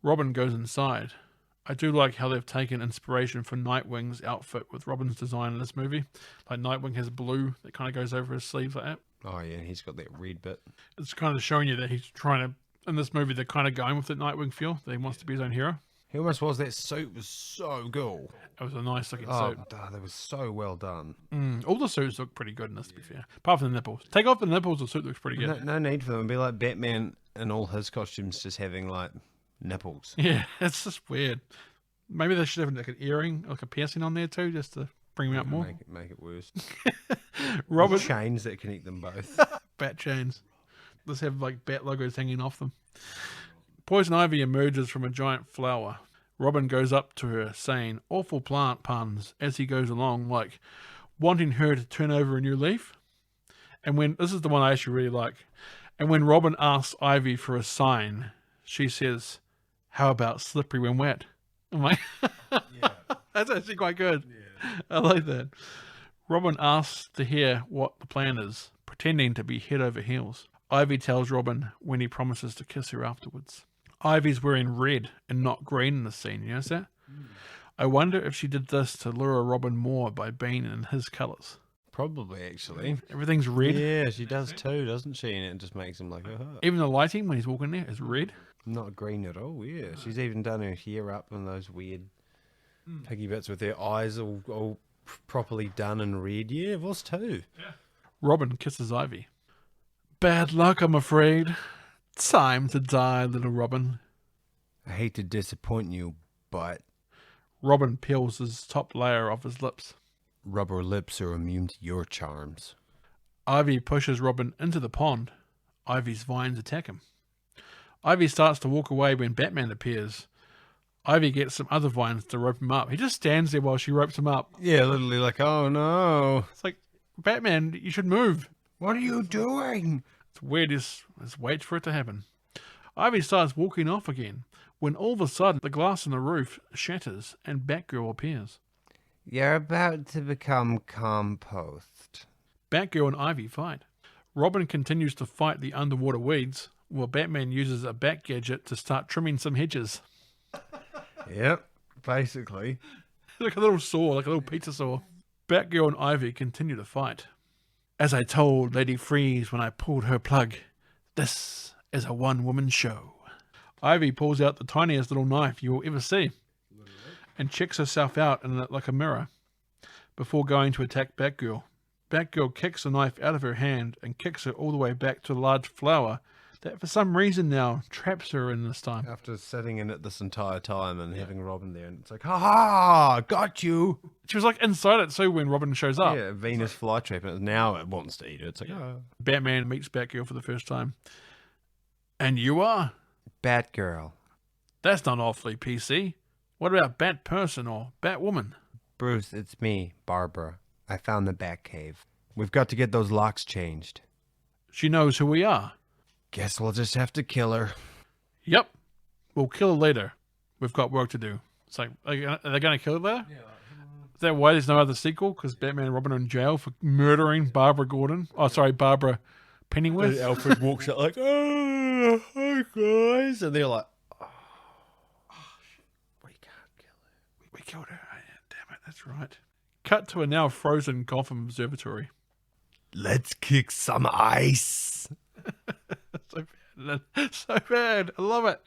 Robin goes inside. I do like how they've taken inspiration from Nightwing's outfit with Robin's design in this movie. Like Nightwing has blue that kind of goes over his sleeves like that. Oh yeah, he's got that red bit. It's kind of showing you that he's trying to, in this movie, they're kind of going with the Nightwing feel. That he wants to be his own hero. He almost was. That suit was so cool. It was a nice looking Oh, suit. that was so well done. All the suits look pretty good in this, to be fair. Apart from the nipples. Take off the nipples, the suit looks pretty good. No need for them. It'd be like Batman in all his costumes just having like nipples. Yeah, it's just weird. Maybe they should have like an earring, like a piercing on there too, just to bring me out more. Make it worse. Robin Chains that connect them both. bat chains. Let's have like bat logos hanging off them. Poison Ivy emerges from a giant flower. Robin goes up to her, saying awful plant puns as he goes along, like wanting her to turn over a new leaf. And when this is the one I actually really like. And when Robin asks Ivy for a sign, she says, "How about slippery when wet?" I'm like, that's actually quite good. Yeah. I like that. Robin asks to hear what the plan is, pretending to be head over heels. Ivy tells Robin when he promises to kiss her afterwards. Ivy's wearing red and not green in the scene, you notice that? I wonder if she did this to lure Robin more by Bane in his colours. Probably, actually. Everything's red. Yeah, she does too, doesn't she? And it just makes him like, Even the lighting when he's walking there is red. Not green at all, yeah. She's even done her hair up and those weird piggy bits with her eyes all properly done and red. Yeah, it was too. Yeah. Robin kisses Ivy. Bad luck, I'm afraid. Time to die, little Robin. I hate to disappoint you, but... Robin peels his top layer off his lips. Rubber lips are immune to your charms. Ivy pushes Robin into the pond. Ivy's vines attack him. Ivy starts to walk away when Batman appears. Ivy gets some other vines to rope him up. He just stands there while she ropes him up. Yeah, literally like, oh no. It's like, Batman, you should move. What are you doing? It's weird, just wait for it to happen. Ivy starts walking off again, when all of a sudden the glass on the roof shatters and Batgirl appears. You're about to become compost. Batgirl and Ivy fight. Robin continues to fight the underwater weeds, while Batman uses a bat gadget to start trimming some hedges. Yep, basically. Like a little saw, like a little pizza saw. Batgirl and Ivy continue to fight. As I told Lady Freeze when I pulled her plug, this is a one-woman show. Ivy pulls out the tiniest little knife you will ever see and checks herself out in it like a mirror before going to attack Batgirl. Batgirl kicks the knife out of her hand and kicks her all the way back to the large flower that for some reason now traps her in this time. After sitting in it this entire time and having Robin there, and it's like, ha ha, got you. She was like inside it too when Robin shows up. Yeah, Venus flytrap, and now it wants to eat her. It's like, oh. Batman meets Batgirl for the first time. And you are? Batgirl. That's not awfully PC. What about Batperson or Batwoman? Bruce, it's me, Barbara. I found the Batcave. We've got to get those locks changed. She knows who we are. Guess we'll just have to kill her. Yep. We'll kill her later. We've got work to do. It's like, are they going to kill her later? Yeah. Is that why there's no other sequel? Because Batman and Robin are in jail for murdering Barbara Gordon. Oh, sorry, Barbara Pennyworth. And Alfred walks out like, oh, hi guys. And they're like, oh, shit. We can't kill her. We killed her. That's right. Cut to a now frozen Gotham Observatory. Let's kick some ice. So bad. So bad. I love it.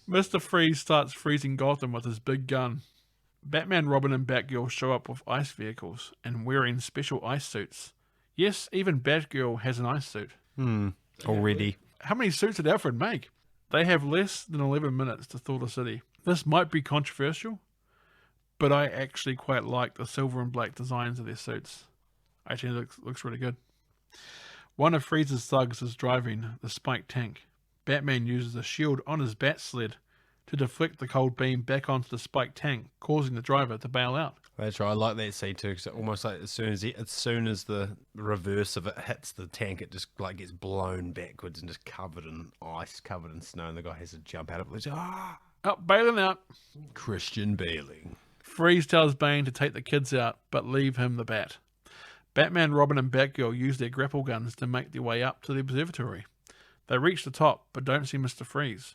Mr. Freeze starts freezing Gotham with his big gun. Batman, Robin, and Batgirl show up with ice vehicles and wearing special ice suits. Yes, even Batgirl has an ice suit. Already. How many suits did Alfred make? They have less than 11 minutes to thaw the city. This might be controversial, but I actually quite like the silver and black designs of their suits. Actually, it looks really good. One of Freeze's thugs is driving the spiked tank. Batman uses a shield on his bat sled to deflect the cold beam back onto the spiked tank, causing the driver to bail out. That's right. I like that scene too, because almost like as soon as the reverse of it hits the tank, it just like gets blown backwards and just covered in ice, covered in snow, and the guy has to jump out of it. Oh, bailing out. Christian bailing. Freeze tells Bane to take the kids out, but leave him the bat. Batman, Robin, and Batgirl use their grapple guns to make their way up to the observatory. They reach the top, but don't see Mr. Freeze.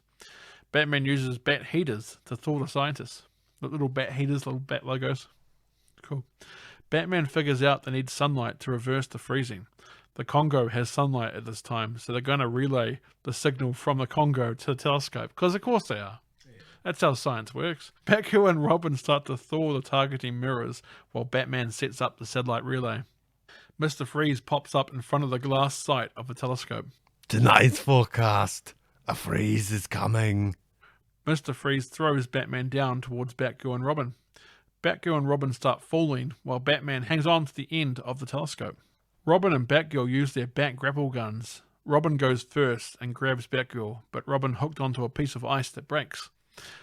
Batman uses bat heaters to thaw the scientists. The little bat heaters, little bat logos. Cool. Batman figures out they need sunlight to reverse the freezing. The Congo has sunlight at this time, so they're going to relay the signal from the Congo to the telescope, because of course they are. That's how science works. Batgirl and Robin start to thaw the targeting mirrors while Batman sets up the satellite relay. Mr. Freeze pops up in front of the glass sight of the telescope. Tonight's forecast. A freeze is coming. Mr. Freeze throws Batman down towards Batgirl and Robin. Batgirl and Robin start falling while Batman hangs on to the end of the telescope. Robin and Batgirl use their bat grapple guns. Robin goes first and grabs Batgirl, but Robin hooked onto a piece of ice that breaks.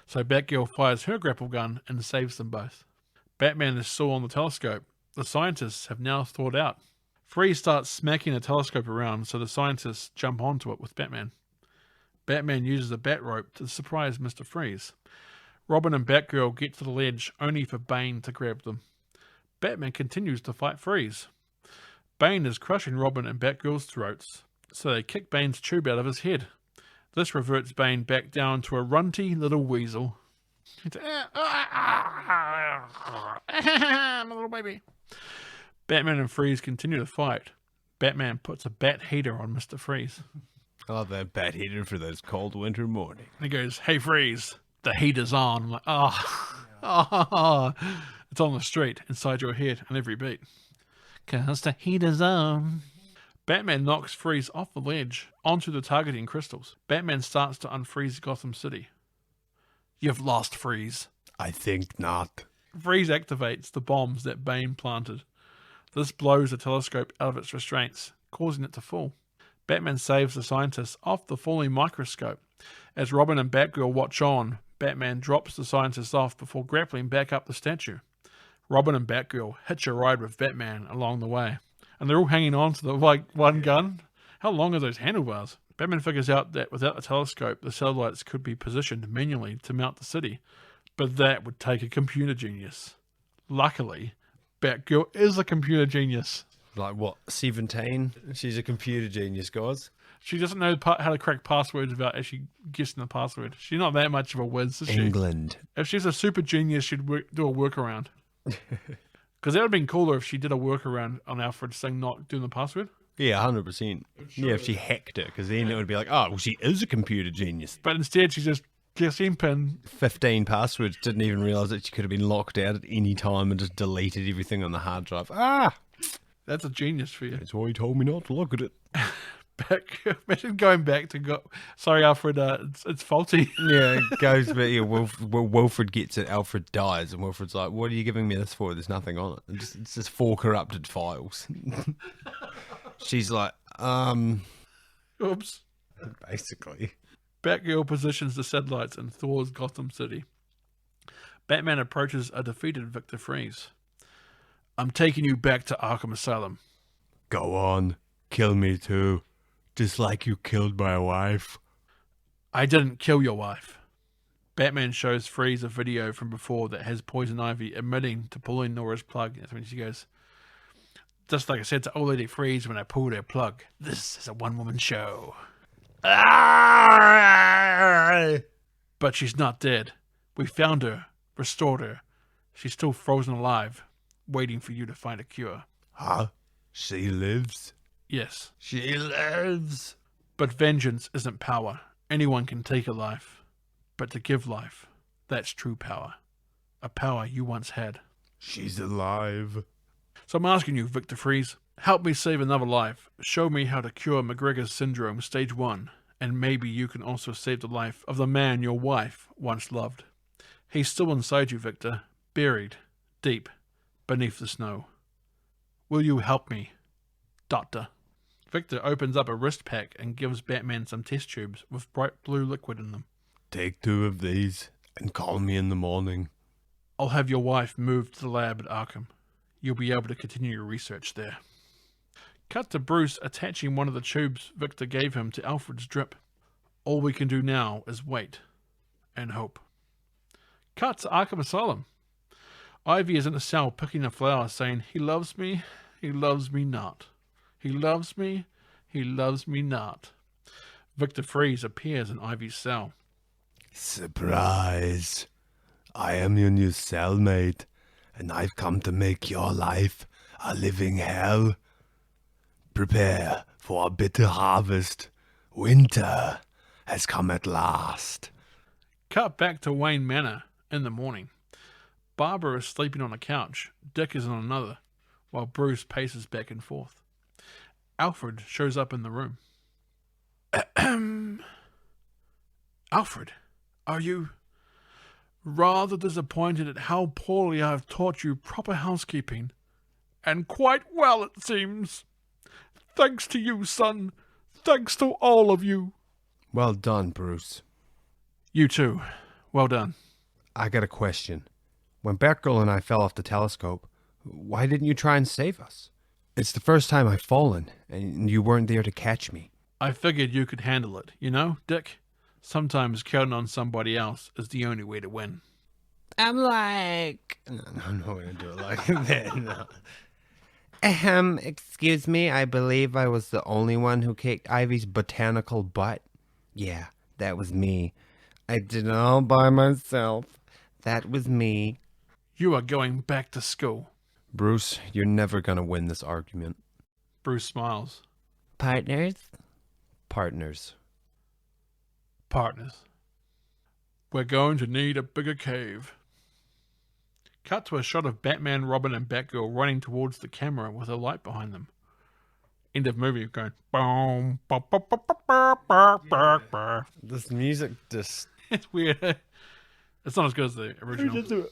So Batgirl fires her grapple gun and saves them both. Batman is still on the telescope. The scientists have now thawed out. Freeze starts smacking the telescope around, so the scientists jump onto it with Batman. Batman uses a bat rope to surprise Mr. Freeze. Robin and Batgirl get to the ledge only for Bane to grab them. Batman continues to fight Freeze. Bane is crushing Robin and Batgirl's throats, so they kick Bane's tube out of his head. This reverts Bane back down to a runty little weasel. I'm a little baby. Batman and Freeze continue to fight. Batman puts a bat heater on Mr. Freeze. I love that bat heater for those cold winter mornings. He goes, "Hey Freeze, the heater's on." I'm like, oh. It's on the street, inside your head, on every beat. 'Cause the heater's on. Batman knocks Freeze off the ledge onto the targeting crystals. Batman starts to unfreeze Gotham City. You've lost, Freeze. I think not. Freeze activates the bombs that Bane planted. This blows the telescope out of its restraints, causing it to fall. Batman saves the scientists off the falling microscope. As Robin and Batgirl watch on, Batman drops the scientists off before grappling back up the statue. Robin and Batgirl hitch a ride with Batman along the way, and they're all hanging on to the one gun. How long are those handlebars? Batman figures out that without the telescope, the satellites could be positioned manually to mount the city, but that would take a computer genius. Luckily, Batgirl is a computer genius. Like what, 17? She's a computer genius, guys. She doesn't know how to crack passwords without actually guessing the password. She's not that much of a whiz, is she? England. If she's a super genius, she'd do a workaround. Because that would have been cooler if she did a workaround on Alfred saying not doing the password. Yeah, 100%. Yeah, if she hacked it, because then it would be like, oh, well, she is a computer genius. But instead, she just guessing pin. 15 passwords, didn't even realise that she could have been locked out at any time and just deleted everything on the hard drive. That's a genius for you. That's why he told me not to look at it. Imagine going back to go. Sorry, Alfred. It's faulty. Yeah, it goes, but yeah, Wilfred gets it. Alfred dies, and Wilfred's like, "What are you giving me this for? There's nothing on it. It's just 4 corrupted files." She's like, Oops. basically. Batgirl positions the satellites and thaws Gotham City. Batman approaches a defeated Victor Freeze. I'm taking you back to Arkham Asylum. Go on. Kill me too. Just like you killed my wife. I didn't kill your wife. Batman shows Freeze a video from before that has Poison Ivy admitting to pulling Nora's plug. That's when she goes, just like I said to old lady Freeze when I pulled her plug, this is a one-woman show. But she's not dead. We found her, restored her. She's still frozen alive, waiting for you to find a cure. Huh? She lives? Yes, She lives? but vengeance isn't power. Anyone can take a life, but to give life, that's true power. A power you once had. She's alive. So I'm asking you, Victor Freeze, help me save another life. Show me how to cure McGregor's syndrome stage 1, and maybe you can also save the life of the man your wife once loved. He's still inside you, Victor, buried deep beneath the snow. Will you help me, Doctor? Victor opens up a wrist pack and gives Batman some test tubes with bright blue liquid in them. Take 2 of these and call me in the morning. I'll have your wife moved to the lab at Arkham. You'll be able to continue your research there. Cut to Bruce attaching one of the tubes Victor gave him to Alfred's drip. All we can do now is wait and hope. Cut to Arkham Asylum. Ivy is in a cell picking a flower, saying, he loves me not. He loves me not. Victor Freeze appears in Ivy's cell. Surprise. I am your new cellmate, and I've come to make your life a living hell. Prepare for a bitter harvest. Winter has come at last. Cut back to Wayne Manor in the morning. Barbara is sleeping on a couch. Dick is on another, while Bruce paces back and forth. Alfred shows up in the room. Alfred, are you rather disappointed at how poorly I have taught you proper housekeeping? And quite well, it seems. Thanks to you, son. Thanks to all of you. Well done, Bruce. You too. Well done. I got a question. When Batgirl and I fell off the telescope, why didn't you try and save us? It's the first time I've fallen, and you weren't there to catch me. I figured you could handle it. You know, Dick? Sometimes counting on somebody else is the only way to win. I'm like... No, I'm not going to do it like that, no. Excuse me, I believe I was the only one who kicked Ivy's botanical butt. Yeah, that was me. I did it all by myself. That was me. You are going back to school. Bruce, you're never going to win this argument. Bruce smiles. Partners? Partners. Partners. We're going to need a bigger cave. Cut to a shot of Batman, Robin, and Batgirl running towards the camera with a light behind them. End of movie going boom, ba, ba, ba, ba, ba, ba, ba, ba. This music just... It's weird. It's not as good as the original.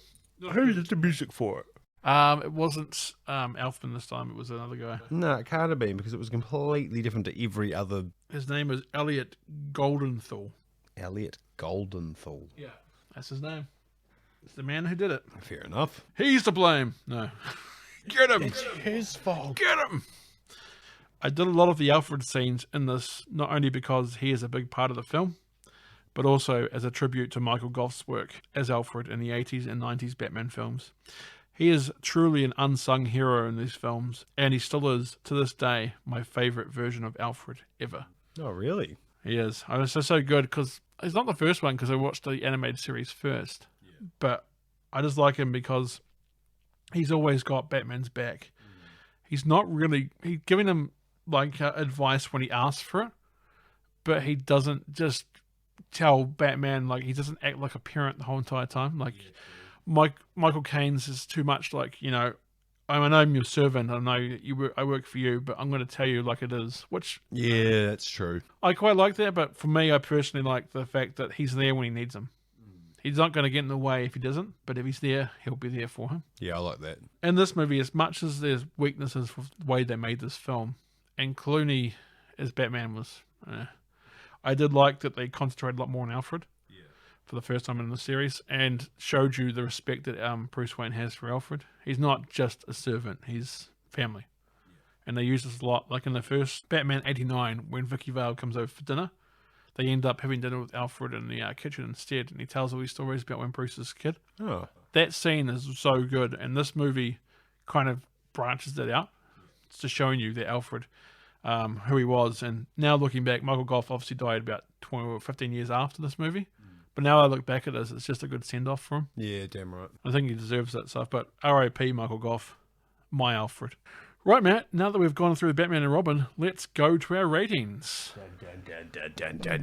Who did the music for it? It wasn't Alfred this time. It was another guy. No, it can't have been because it was completely different to every other... His name is Elliot Goldenthal. Elliot Goldenthal. Yeah, that's his name. It's the man who did it. Fair enough. He's to blame. No. Get him. It's his fault. Get him. I did a lot of the Alfred scenes in this, not only because he is a big part of the film, but also as a tribute to Michael Gough's work as Alfred in the 80s and 90s Batman films. He is truly an unsung hero in these films, and he still is, to this day, my favourite version of Alfred ever. Oh, really? He is. I was so good because he's not the first one because I watched the animated series first. Yeah. But I just like him because he's always got Batman's back. He's not really... He's giving him like advice when he asks for it, but he doesn't just tell Batman, like he doesn't act like a parent the whole entire time. Like Michael Caine's is too much like, you know, I know I'm your servant. I know I work for you, but I'm going to tell you like it is. Which yeah, that's true. I quite like that, but for me, I personally like the fact that he's there when he needs him. He's not going to get in the way if he doesn't, but if he's there, he'll be there for him. Yeah, I like that. In this movie, as much as there's weaknesses with the way they made this film, and Clooney as Batman was, I did like that they concentrated a lot more on Alfred. For the first time in the series, and showed you the respect that Bruce Wayne has for Alfred. He's not just a servant, he's family. And they use this a lot. Like in the first Batman 89, when Vicky Vale comes over for dinner, they end up having dinner with Alfred in the kitchen instead, and he tells all these stories about when Bruce was a kid. Oh. That scene is so good, and this movie kind of branches that out. It's just showing you that Alfred, who he was, and now looking back, Michael Gough obviously died about 12 or 15 years after this movie. But now I look back at it, it's just a good send-off for him. Yeah, damn right. I think he deserves that stuff. But R.I.P. Michael Gough. my Alfred. Right, Matt, now that we've gone through the Batman and Robin, let's go to our ratings.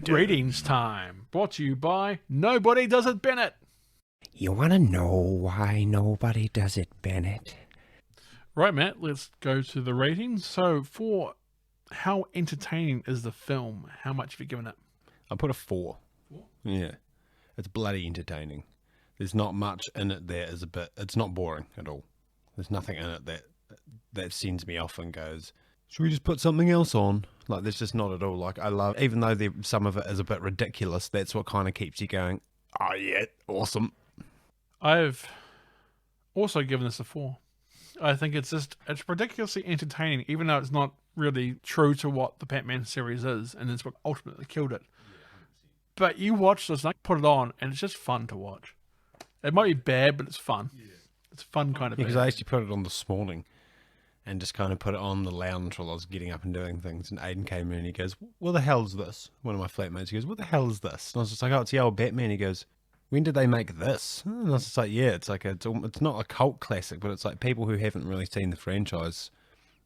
Ratings time. Brought to you by Nobody Does It Bennett. You want to know why nobody does it, Bennett? Right, Matt, let's go to the ratings. So, for how entertaining is the film? How much have you given it? I put a 4. Yeah. It's bloody entertaining. There's not much in it that is it's not boring at all. There's nothing in it that sends me off and goes, should we just put something else on? Like, there's just not at all. Like, I love, even though some of it is a bit ridiculous, that's what kind of keeps you going, oh yeah, awesome. I've also given this a 4. I think it's ridiculously entertaining, even though it's not really true to what the Batman series is, and it's what ultimately killed it. But you watch this, and I put it on, and it's just fun to watch. It might be bad, but it's fun. It's fun kind of Because bad. I actually put it on this morning and just kind of put it on the lounge while I was getting up and doing things. And Aiden came in and he goes, what the hell's this? One of my flatmates, he goes, what the hell is this? And I was just like, oh, it's the old Batman. He goes, when did they make this? And I was just like, yeah, it's like it's not a cult classic, but it's like people who haven't really seen the franchise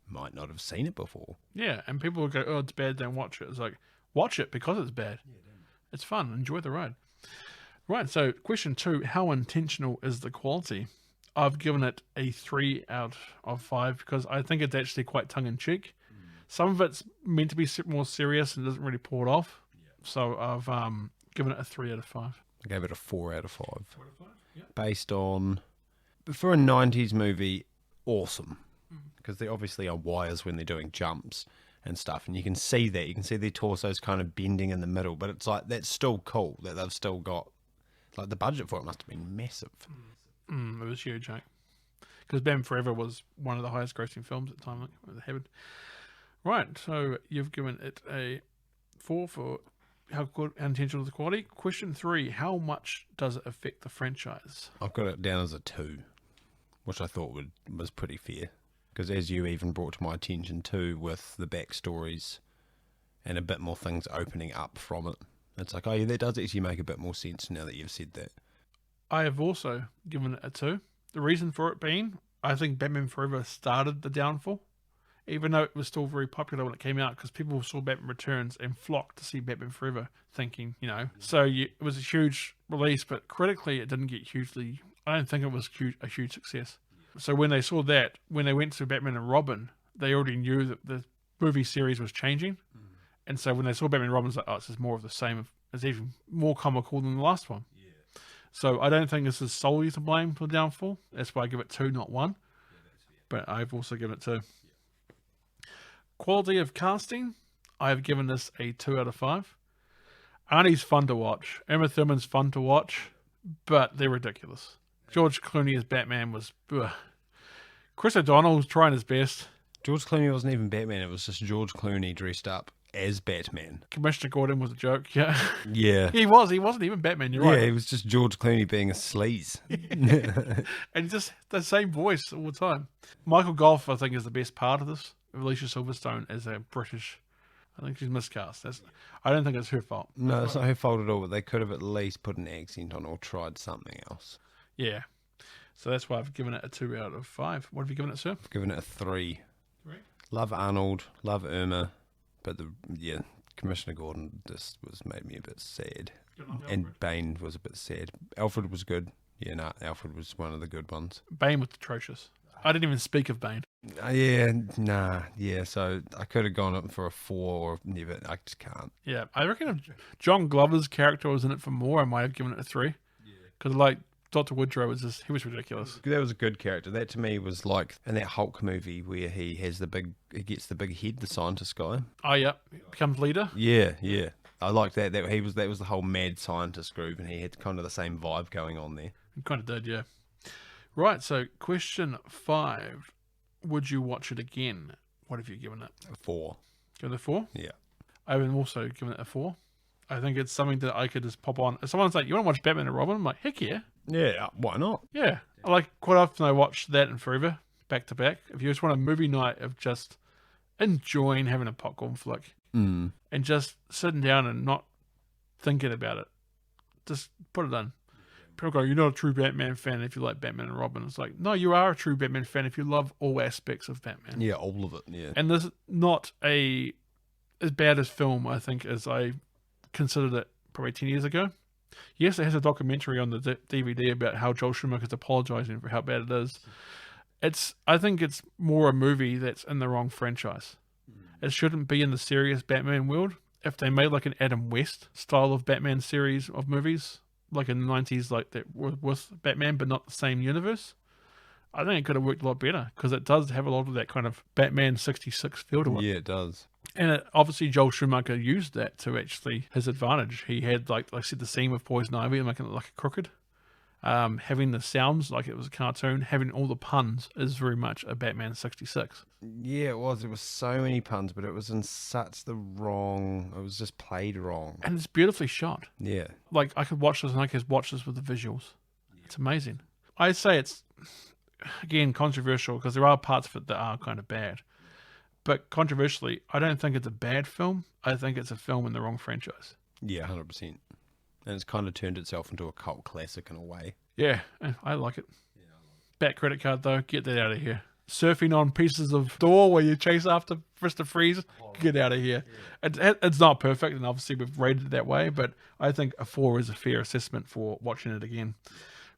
might not have seen it before. Yeah, and people will go, oh, it's bad, don't watch it. It's like, watch it because it's bad. It's fun. Enjoy the ride. Right, so question 2, how intentional is the quality? I've given it a 3 out of 5 because I think it's actually quite tongue-in-cheek. Some of it's meant to be more serious and doesn't really pull it off. So I've given it a 3 out of 5. I gave it a 4 out of 5. 4 out of 5, yeah. Based on, for a 90s movie, awesome. Because they obviously are wires when they're doing jumps and stuff. And you can see that. You can see their torsos kind of bending in the middle. But it's like, that's still cool that they've still got, like the budget for it must have been massive. It was huge, eh? Because Batman Forever was one of the highest grossing films at the time. Like, it happened. Right, so you've given it a 4 for how good and intentional is the quality. Question 3, how much does it affect the franchise? I've got it down as a 2, which I thought was pretty fair. Because as you even brought to my attention too, with the backstories and a bit more things opening up from it, it's like, oh yeah, that does actually make a bit more sense now that you've said that. I have also given it a 2. The reason for it being, I think Batman Forever started the downfall, even though it was still very popular when it came out, because people saw Batman Returns and flocked to see Batman Forever, thinking, so it was a huge release, but critically it didn't get hugely, I don't think it was a huge success. So when they saw that, when they went to Batman and Robin, they already knew that the movie series was changing. And so when they saw Batman and Robin, it's like, oh, it's just more of the same. It's even more comical than the last one. So I don't think this is solely to blame for the downfall. That's why I give it 2, not 1. But I've also given it 2. Quality of casting, I've given this a 2 out of 5. Arnie's fun to watch. Uma Thurman's fun to watch, but they're ridiculous. George Clooney as Batman was... Ugh. Chris O'Donnell was trying his best. George Clooney wasn't even Batman, it was just George Clooney dressed up as Batman. Commissioner Gordon was a joke, yeah. Yeah. He wasn't even Batman, you're right. Yeah, he was just George Clooney being a sleaze. And just the same voice all the time. Michael Goff, I think, is the best part of this. Alicia Silverstone as a British... I think she's miscast. I don't think it's her fault. No, it's not her fault at all, but they could have at least put an accent on or tried something else. Yeah. So that's why I've given it a 2 out of 5. What have you given it, sir? I've given it a 3. 3? Love Arnold, love Irma, but Commissioner Gordon just made me a bit sad. And Bane was a bit sad. Alfred was good. Yeah, no, Alfred was one of the good ones. Bane was atrocious. I didn't even speak of Bane. So I could have gone up for a 4 but I just can't. Yeah, I reckon if John Glover's character was in it for more, I might have given it a 3. Because like Dr. Woodrow he was ridiculous. That was a good character. That to me was like in that Hulk movie where he gets the big head, the scientist guy. Oh yeah, becomes leader. Yeah. I liked that. That was the whole mad scientist group, and he had kind of the same vibe going on there. He kind of did, yeah. Right, so question 5. Would you watch it again? What have you given it? A 4. Given it a 4? Yeah. I've also given it a 4. I think it's something that I could just pop on. If someone's like, you want to watch Batman and Robin? I'm like, heck yeah. Yeah, why not? Yeah. Quite often I watch that and Forever back to back. If you just want a movie night of just enjoying having a popcorn flick and just sitting down and not thinking about it, just put it in. people go, you're not a true Batman fan if you like Batman and Robin. It's like, no, you are a true Batman fan if you love all aspects of Batman. Yeah, all of it. Yeah. And this is not as bad as film, I think, as I considered it probably 10 years ago. Yes, it has a documentary on the DVD about how Joel Schumacher's apologizing for how bad it is. I think it's more a movie that's in the wrong franchise. It shouldn't be in the serious Batman world. If they made like an Adam West style of Batman series of movies, like in the 90s, like that with Batman, but not the same universe, I think it could have worked a lot better because it does have a lot of that kind of Batman 66 feel to it. Yeah, it does. And obviously Joel Schumacher used that to actually his advantage. He had, like I said, the scene with Poison Ivy and making it look like a crooked. Having the sounds like it was a cartoon, having all the puns is very much a Batman 66. Yeah, it was. There was so many puns, but it was in such the wrong... It was just played wrong. And it's beautifully shot. Yeah. Like, I could watch this and I could watch this with the visuals. It's amazing. I say it's, again, controversial because there are parts of it that are kind of bad. But controversially, I don't think it's a bad film. I think it's a film in the wrong franchise. Yeah, 100%. And it's kind of turned itself into a cult classic in a way. Yeah, I like it. Bat credit card, though. Get that out of here. Surfing on pieces of door where you chase after Mr. Freeze. Get out of here. Yeah. It's not perfect, and obviously we've rated it that way, but I think a 4 is a fair assessment for watching it again.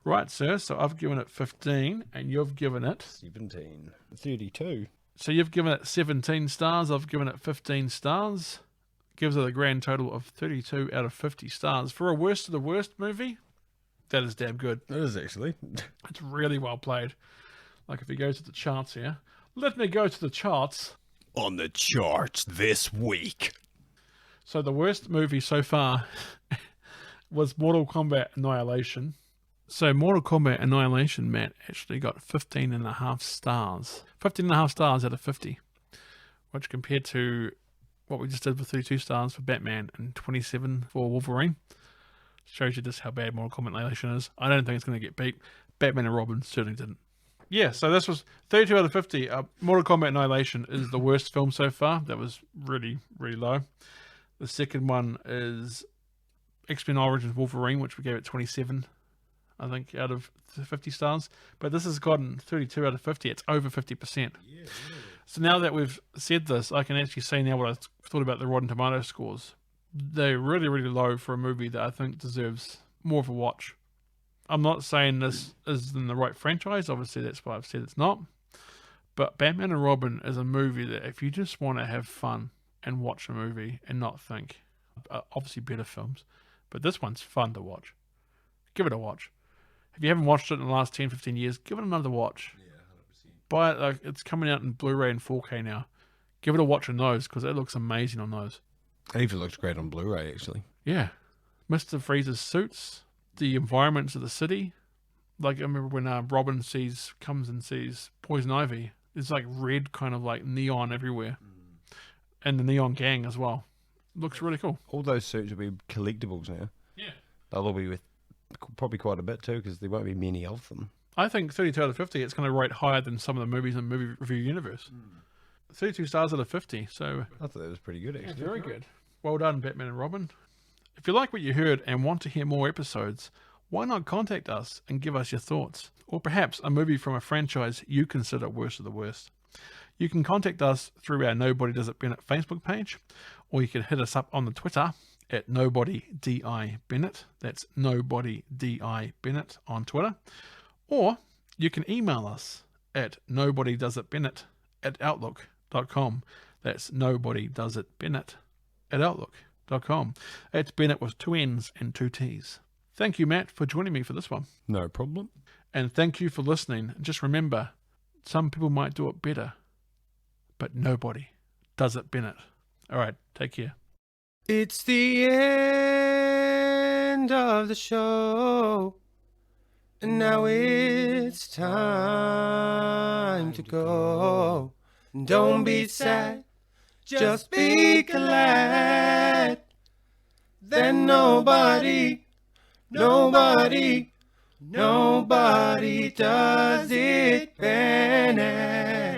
Right, sir. So I've given it 15, and you've given it... 17. 32. So you've given it 17 stars. I've given it 15 stars. Gives it a grand total of 32 out of 50 stars. For a worst of the worst movie, that is damn good. It is, actually. It's really well played. Like, if you go to the charts here. Let me go to the charts. On the charts this week. So the worst movie so far was Mortal Kombat Annihilation. So Mortal Kombat Annihilation, Matt, actually got 15.5 stars. 15.5 stars out of 50. Which compared to what we just did with 32 stars for Batman and 27 for Wolverine. Shows you just how bad Mortal Kombat Annihilation is. I don't think it's going to get beat. Batman and Robin certainly didn't. Yeah, so this was 32 out of 50. Mortal Kombat Annihilation is the worst film so far. That was really, really low. The second one is X-Men Origins Wolverine, which we gave it 27, I think, out of 50 stars. But this has gotten 32 out of 50. It's over 50%. Yeah. So now that we've said this, I can actually say now what I thought about the Rotten Tomato scores. They're really, really low for a movie that I think deserves more of a watch. I'm not saying this is in the right franchise. Obviously, that's why I've said it's not. But Batman and Robin is a movie that if you just want to have fun and watch a movie and not think, obviously better films, but this one's fun to watch. Give it a watch. If you haven't watched it in the last 10, 15 years, give it another watch. Yeah, 100%. Buy it. Like, it's coming out in Blu-ray and 4K now. Give it a watch on those because it looks amazing on those. It even looks great on Blu-ray, actually. Yeah. Mr. Freeze's suits, the environments of the city. Like, I remember when Robin comes and sees Poison Ivy. It's like red, kind of like neon everywhere. And the neon gang as well. Looks really cool. All those suits will be collectibles now. Yeah. They'll all be worth probably quite a bit too, because there won't be many of them. I think 32 out of 50, it's going to rate higher than some of the movies in the movie review universe. 32 stars out of 50, so... I thought that was pretty good, actually. Yeah, very good. Well done, Batman and Robin. If you like what you heard and want to hear more episodes, why not contact us and give us your thoughts? Or perhaps a movie from a franchise you consider worst of the worst. You can contact us through our Nobody Does It Bennett Facebook page, or you can hit us up on the Twitter at NobodyDIBennett. That's NobodyDIBennett on Twitter. Or you can email us at NobodyDoesItBennett@outlook.com. That's NobodyDoesItBennett@outlook.com. It's Bennett with 2 N's and 2 T's. Thank you, Matt, for joining me for this one. No problem. And thank you for listening. Just remember, some people might do it better, but nobody does it Bennett. All right, take care. It's the end of the show, and now it's time to go. Don't be sad, just be glad that nobody does it Bennett.